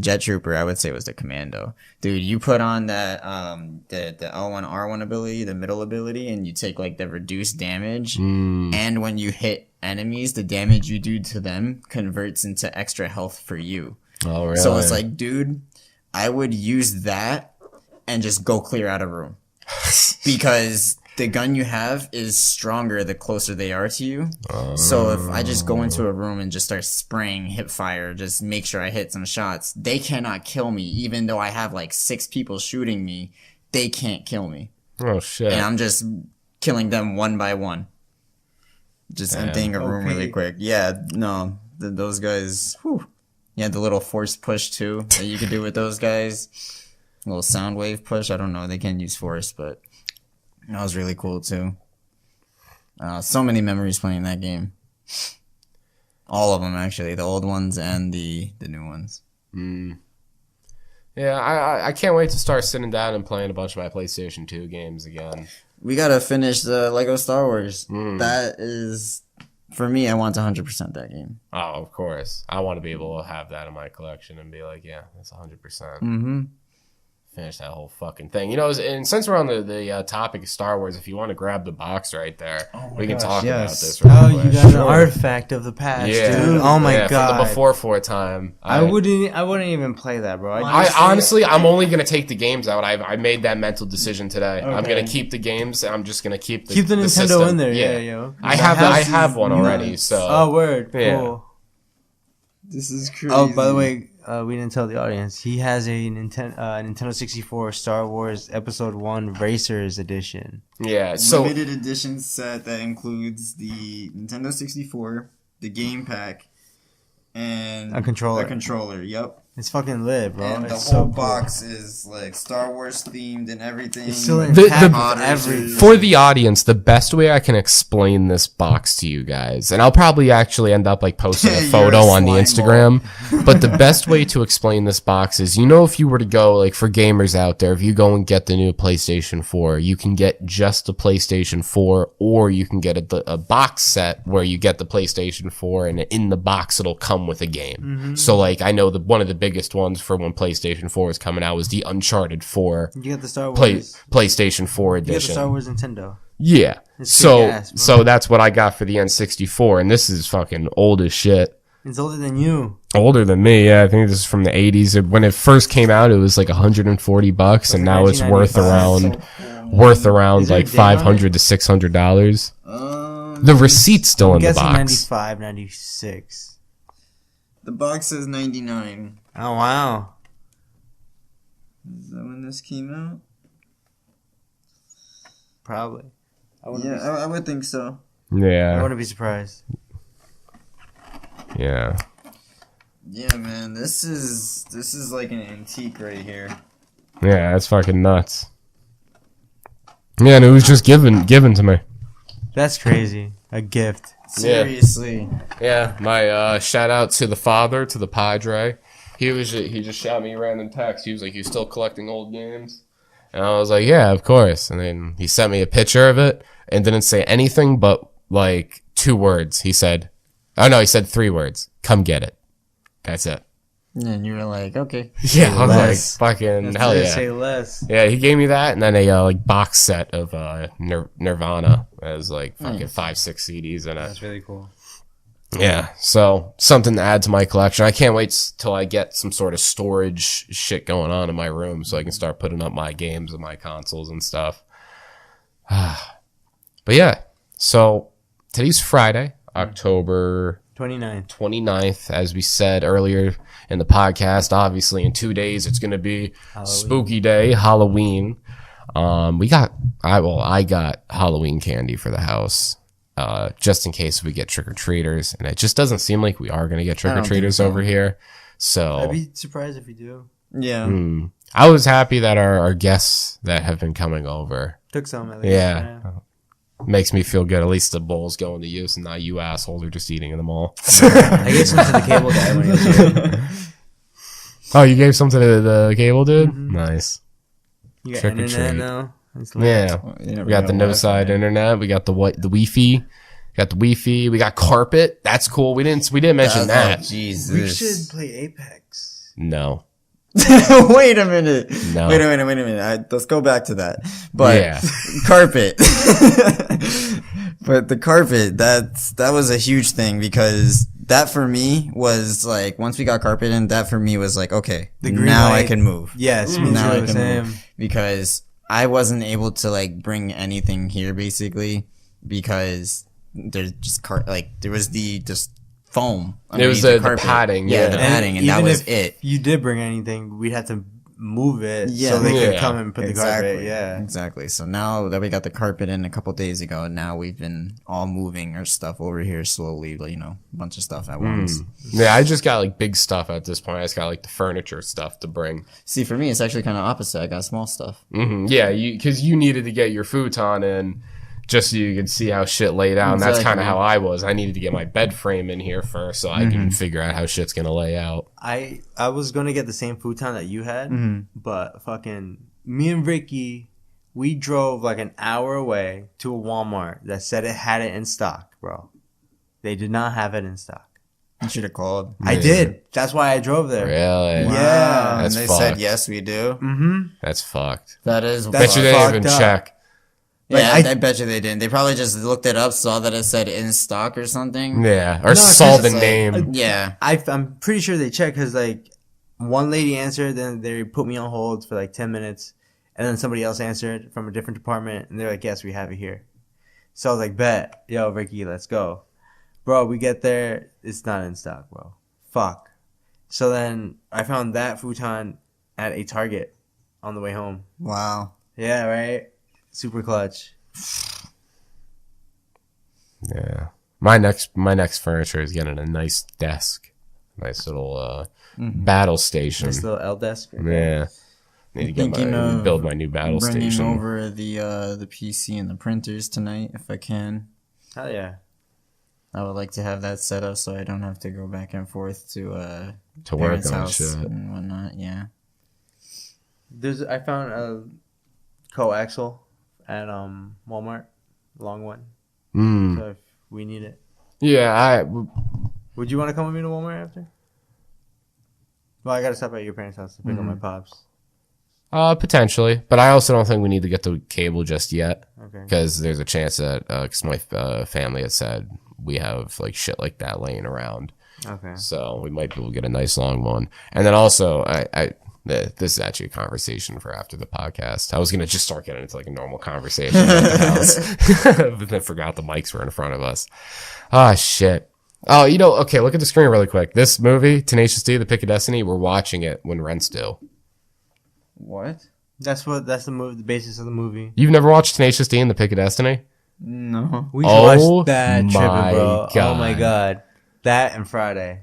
Jet Trooper, I would say was the Commando. Dude, you put on that the L1 R1 ability, the middle ability, and you take like the reduced damage. And when you hit enemies, the damage you do to them converts into extra health for you. Oh, really? So it's like, dude, I would use that and just go clear out a room. Because the gun you have is stronger the closer they are to you. So if I just go into a room and just start spraying hip fire, just make sure I hit some shots, they cannot kill me. Even though I have like 6 people shooting me, they can't kill me. Oh shit! And I'm just killing them one by one. Just emptying a room really quick. Yeah, no, those guys, whew. Yeah, the little force push too that you could do with those guys. A little sound wave push. I don't know. They can use force, but that was really cool too. So many memories playing that game. All of them actually, the old ones and the new ones. Yeah, I can't wait to start sitting down and playing a bunch of my PlayStation 2 games again. We gotta finish the Lego Star Wars. That is, for me, I want to 100% that game. Oh, of course. I want to be able to have that in my collection and be like, yeah, that's 100%. Finish that whole fucking thing. And since we're on the topic of Star Wars, if you want to grab the box right there, we can talk about this real Oh, quick. you got an artifact of the past, dude. Oh my yeah, god. From the before 4 time. I wouldn't even play that, bro. I honestly, I'm only gonna take the games out. I made that mental decision today. I'm gonna keep the games. I'm just gonna keep the Keep the Nintendo system. in there, yeah, yo. I have one already. So Oh, word. Yeah. Cool. This is crazy. Oh, by the way, we didn't tell the audience. He has a Nintendo 64 Star Wars Episode 1 Racers Edition. yeah. So limited edition set that includes the Nintendo 64, the game pack, and A controller. A controller, yep. It's fucking lit, bro. And the It's whole so cool. box is like Star Wars themed and everything. It's still The- intact the- with everything. For the audience, the best way I can explain this box to you guys, and I'll probably actually end up like posting a You're photo a on the slime Instagram, but the best way to explain this box is, if you were to go, like for gamers out there, if you go and get the new PlayStation 4, you can get just the PlayStation 4, or you can get a box set where you get the PlayStation 4 and in the box it'll come with a game. So like, I know one of the biggest ones for when PlayStation 4 was coming out was the Uncharted 4 You get the Star Wars. PlayStation 4 You get the edition. Star Wars Nintendo. Yeah. It's So kick-ass, bro. so that's what I got for the N64, and this is fucking old as shit. It's older than you. Older than me, yeah. I think this is from the 80s. When it first came out, it was like $140, and now it's worth 1995. around Is there a like date on $500 to $600. The receipt's still I'm in the guessing box. 95, 96. The box says 99. Oh, wow. Is that when this came out? Probably. Yeah, I would think so. I Yeah, wouldn't be surprised. yeah. Yeah, man, this is like an antique right here. Yeah, that's fucking nuts. Yeah, and it was just given to me. That's crazy. A gift. Seriously. Yeah, my shout out to the father, to the Padre. He just shot me a random text. He was like, "You still collecting old games?" And I was like, "Yeah, of course." And then he sent me a picture of it and didn't say anything but like 2 words. He said 3 words. "Come get it." That's it. And you were like, okay. Yeah, I was Less. like, "Fucking That's hell what I yeah!" say less. Yeah, he gave me that, and then a like box set of Nirvana. As like fucking 5-6 CDs in it. That's really cool. Yeah, so something to add to my collection. I can't wait till I get some sort of storage shit going on in my room so I can start putting up my games and my consoles and stuff. But yeah, so today's Friday, October 29. 29th, as we said earlier in the podcast. Obviously, in 2 days, it's going to be Spooky Day, Halloween. I got Halloween candy for the house, just in case we get trick-or-treaters, and it just doesn't seem like we are going to get trick-or-treaters over here. So I'd be surprised if you do. Yeah. I was happy that our guests that have been coming over, Took some at least. yeah, makes me feel good. At least the bowl's going to use, and not you assholes are just eating them all. I gave some to the cable guy when he was here. Oh, you gave some to the cable dude? Nice. You got Trick or internet treat. now? It's lit. Yeah. You never We got the know Noside internet. We got the Wi-Fi. We got carpet. That's cool. We didn't mention that. Jesus. We should play Apex. No. Wait a minute. No. Wait a minute. Let's go back to that. But Yeah. carpet. But the carpet, that was a huge thing because that for me was like, once we got carpet in, that for me was like, okay, The green now I light. can move. Yes, me Now I too. can Same. move. Because I wasn't able to like bring anything here basically because there's just there was the just foam. It was underneath the carpet. padding, Yeah, yeah. the padding, and that even was if it. you did bring anything, we'd have to move it Yeah. so they could Yeah. come and put the carpet. Yeah. Exactly. So now that we got the carpet in a couple days ago, now we've been all moving our stuff over here slowly, like, a bunch of stuff at once. Yeah, I just got like big stuff at this point. I just got like the furniture stuff to bring. See, for me, it's actually kind of opposite. I got small stuff. Yeah, because you needed to get your futon in just so you could see how shit laid out. And that's kind of Exactly. how I was. I needed to get my bed frame in here first so I can figure out how shit's going to lay out. I was gonna get the same futon that you had, but fucking me and Ricky, we drove like an hour away to a Walmart that said it had it in stock, bro. They did not have it in stock. You should have called. I did. That's why I drove there. Really? Yeah. And That's they fucked. said, yes, we do. That's fucked. That is That's Bet you they didn't even fucked up. check. Yeah, Like, I bet you they didn't. They probably just looked it up, saw that it said in stock or something. Yeah, or No, saw it's the like- name. Yeah. I'm pretty sure they checked because like one lady answered, then they put me on hold for like 10 minutes, and then somebody else answered from a different department, and they're like, "Yes, we have it here." So I was like, "Bet, yo, Ricky, let's go, bro." We get there, it's not in stock, bro. Fuck. So then I found that futon at a Target on the way home. Wow. Yeah, right. Super clutch. Yeah. My next furniture is getting a nice desk. Nice little battle station. This little L desk. Yeah. Need to Thinking of build my new battle bringing station. over the PC and the printers tonight if I can. Hell yeah. I would like to have that set up so I don't have to go back and forth to work parents' on house shit. and whatnot. Yeah. I found a coaxial at Walmart, long one. Mm. So if we need it, Yeah, would you want to come with me to Walmart after? Well, I gotta stop at your parents' house to pick up my pops. potentially, but I also don't think we need to get the cable just yet Okay. because there's a chance that because my family had said we have like shit like that laying around, Okay. so we might be able to get a nice long one. And then also, this is actually a conversation for after the podcast. I was gonna just start getting into like a normal conversation about the house, but then forgot the mics were in front of us. Ah, shit. Oh, okay, look at the screen really quick. This movie, Tenacious D, The Pick of Destiny, we're watching it when rent's due. What? That's the movie. The basis of the movie. You've never watched Tenacious D and The Pick of Destiny? No. We should Oh watch that my tripping, bro. Oh my God. god. That and Friday.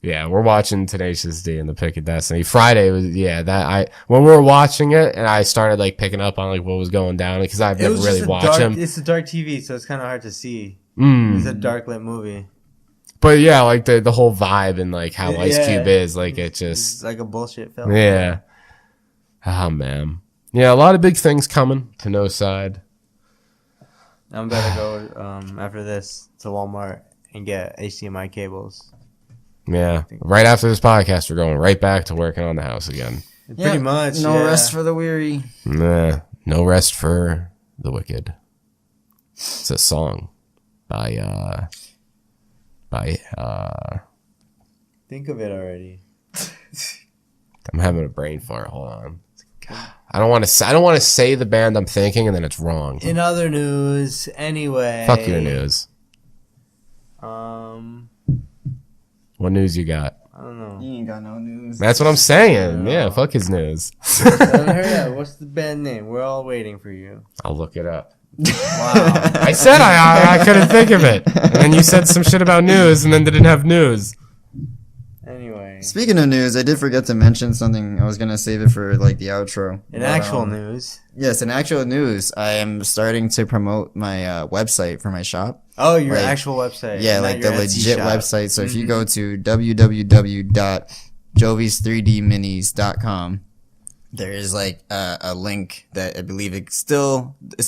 Yeah, we're watching Tenacious D and The Pick of Destiny. Friday was, when we were watching it and I started like picking up on like what was going down because I've never really watched him. It's a dark TV, so it's kind of hard to see. Mm. It's a dark lit movie. But yeah, like the whole vibe and like how Ice Yeah. Cube is, like it just, It's like a bullshit film. yeah. Oh man. Yeah, a lot of big things coming to Noside. I'm gonna go after this to Walmart and get HDMI cables. Yeah. Right after this podcast, we're going right back to working on the house again. Pretty much. No yeah. rest for the weary. Nah, no rest for the wicked. It's a song by Think of it already. I'm having a brain fart. Hold on. I don't want to say the band I'm thinking and then it's wrong. In other news, anyway. Fuck your news. What news you got? I don't know. You ain't got no news. That's what I'm saying. Yeah, fuck his news. Hurry up. What's the band name? We're all waiting for you. I'll look it up. Wow. I said I couldn't think of it. And then you said some shit about news and then didn't have news. Anyway. Speaking of news, I did forget to mention something. I was gonna save it for like the outro. In actual news. Yes, in actual news, I am starting to promote my website for my shop. Oh, your Like, actual website. Yeah, not like your the Etsy legit shop. website. So if you go to www.jovis3dminis.com, there is like a link that I believe it's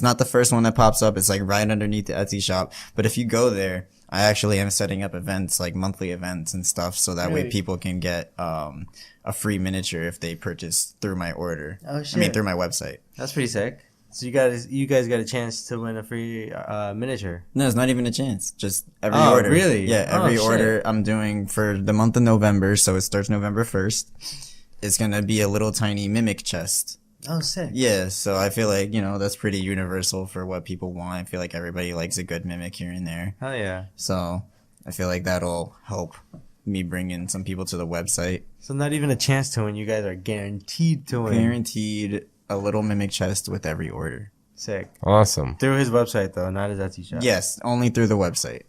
not the first one that pops up. It's like right underneath the Etsy shop. But if you go there, I actually am setting up events, like monthly events and stuff, so that way Really? people can get a free miniature if they purchase through my order. Oh, shit. I mean, through my website. That's pretty sick. So you guys got a chance to win a free miniature. No, it's not even a chance. Just every Oh, order. really? Yeah, Oh, every shit. order I'm doing for the month of November, so it starts November 1st. It's gonna be a little tiny mimic chest. Oh, sick. Yeah, so I feel like, that's pretty universal for what people want. I feel like everybody likes a good mimic here and there. Hell yeah. So I feel like that'll help me bring in some people to the website. So not even a chance to win. You guys are guaranteed to win. Guaranteed a little mimic chest with every order. Sick. Awesome. Through his website though, not his Etsy shop. Yes, only through the website.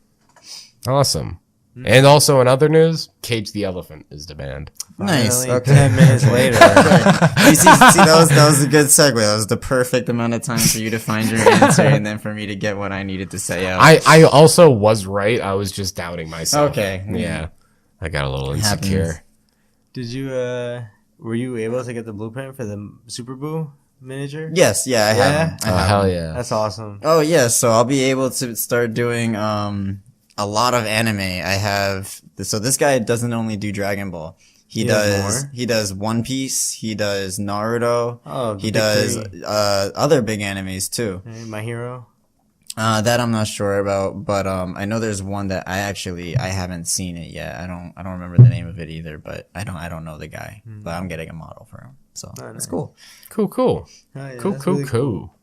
Awesome. And also in other news, Cage the Elephant is the band. Nice. Finally, Okay. 10 minutes later. You see, that was a good segue. That was the perfect amount of time for you to find your answer and then for me to get what I needed to say out. I also was right. I was just doubting myself. Okay. Yeah. I got a little Happens. insecure. Did you were you able to get the blueprint for the Super Boo miniature? Yes, yeah, I have. 'em. I Oh, have hell 'em. yeah. That's awesome. Oh yeah, so I'll be able to start doing a lot of anime. I have so this guy doesn't only do Dragon Ball. He does does One Piece, he does Naruto, Oh, he big does three. other big animes too. Hey, My Hero. That I'm not sure about, but I know there's one that I haven't seen it yet. I don't remember the name of it either, but I don't know the guy. But I'm getting a model for him. So Oh, that's nice. cool. Cool. Oh, yeah, Cool. that's really Cool.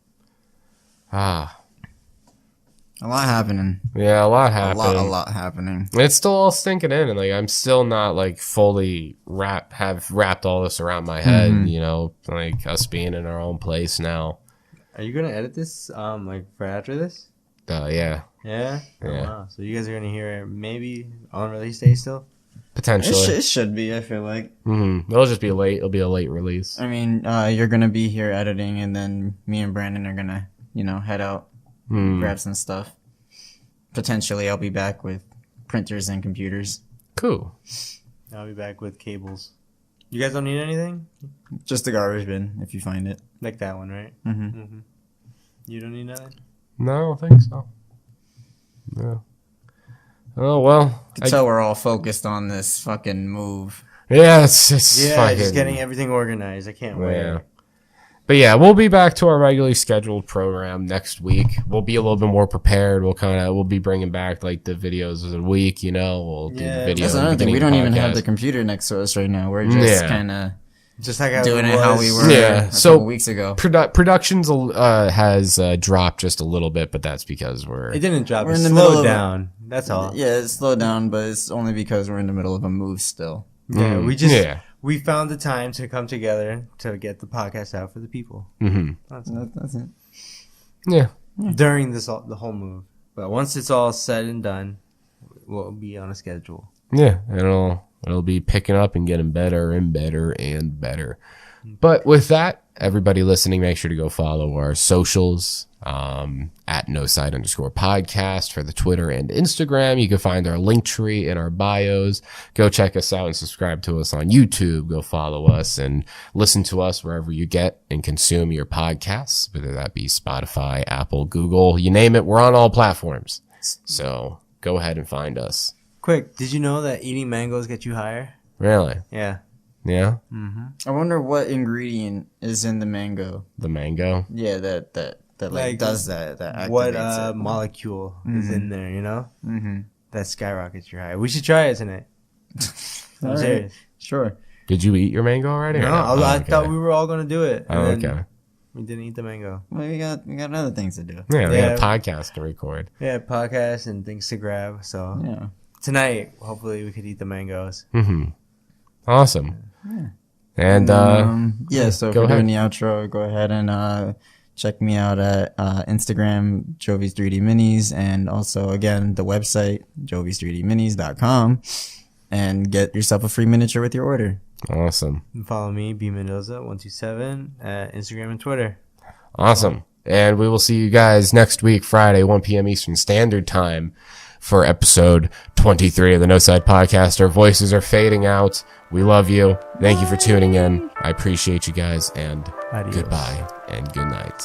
Ah. A lot happening. Yeah, a lot happened. A lot happening. It's still all sinking in, and like I'm still not like fully wrapped all this around my head. Like us being in our own place now. Are you gonna edit this like for after this? Yeah. Yeah? Oh, Yeah. wow. So you guys are going to hear it maybe on release day still? Potentially. It should be, I feel like. It'll just be late. It'll be a late release. I mean, you're gonna be here editing, and then me and Brandon are gonna, head out, grab some stuff. Potentially, I'll be back with printers and computers. Cool. I'll be back with cables. You guys don't need anything? Just the garbage bin, if you find it. Like that one, right? Mm-hmm. You don't need nothing? No, I don't think so. No. Oh, well. You can tell we're all focused on this fucking move. Yeah, it's fucking... just getting everything organized. I can't wait. Yeah. But yeah, we'll be back to our regularly scheduled program next week. We'll be a little bit more prepared. We'll be bringing back like the videos of the week, We'll do the videos. That's another thing. We don't even have the computer next to us right now. We're just kind of just like doing it how we were a couple weeks ago. Productions has dropped just a little bit, but that's because it didn't drop. We're It in the middle slowed of down. That's all. Yeah, it slowed down, but it's only because we're in the middle of a move still. Yeah, we found the time to come together to get the podcast out for the people. Mm-hmm. That's it. Yeah. During the whole move, but once it's all said and done, we'll be on a schedule. Yeah, and it'll be picking up and getting better and better and better. But with that, everybody listening, make sure to go follow our socials at noside_podcast for the Twitter and Instagram. You can find our link tree in our bios. Go check us out and subscribe to us on YouTube. Go follow us and listen to us wherever you get and consume your podcasts, whether that be Spotify, Apple, Google, you name it. We're on all platforms. So go ahead and find us. Quick, did you know that eating mangoes get you higher? Really? Yeah. Yeah? I wonder what ingredient is in the mango. The mango? Yeah, that like does that activates what it. molecule is in there, Mm-hmm. That skyrockets your high. We should try it tonight. I'm serious. Sure. Did you eat your mango already? No, I thought we were all going to do it. Oh, and okay. We didn't eat the mango. Well, we got other things to do. Yeah, we got a podcast to record. Yeah, podcast and things to grab. So Yeah. tonight, hopefully we could eat the mangoes. Mm-hmm. Awesome. Yeah. And so if go we're ahead. doing the outro, go ahead and check me out at Instagram, Jovi's 3D Minis, and also again the website jovis3dminis.com, and get yourself a free miniature with your order. Awesome. And follow me, B Mendoza 127 at Instagram and Twitter. Awesome. And we will see you guys next week, Friday, 1 p.m. Eastern Standard Time, for episode 23 of the Noside Podcast. Our voices are fading out. We love you. Thank you for tuning in. I appreciate you guys, and Adios. goodbye and good night.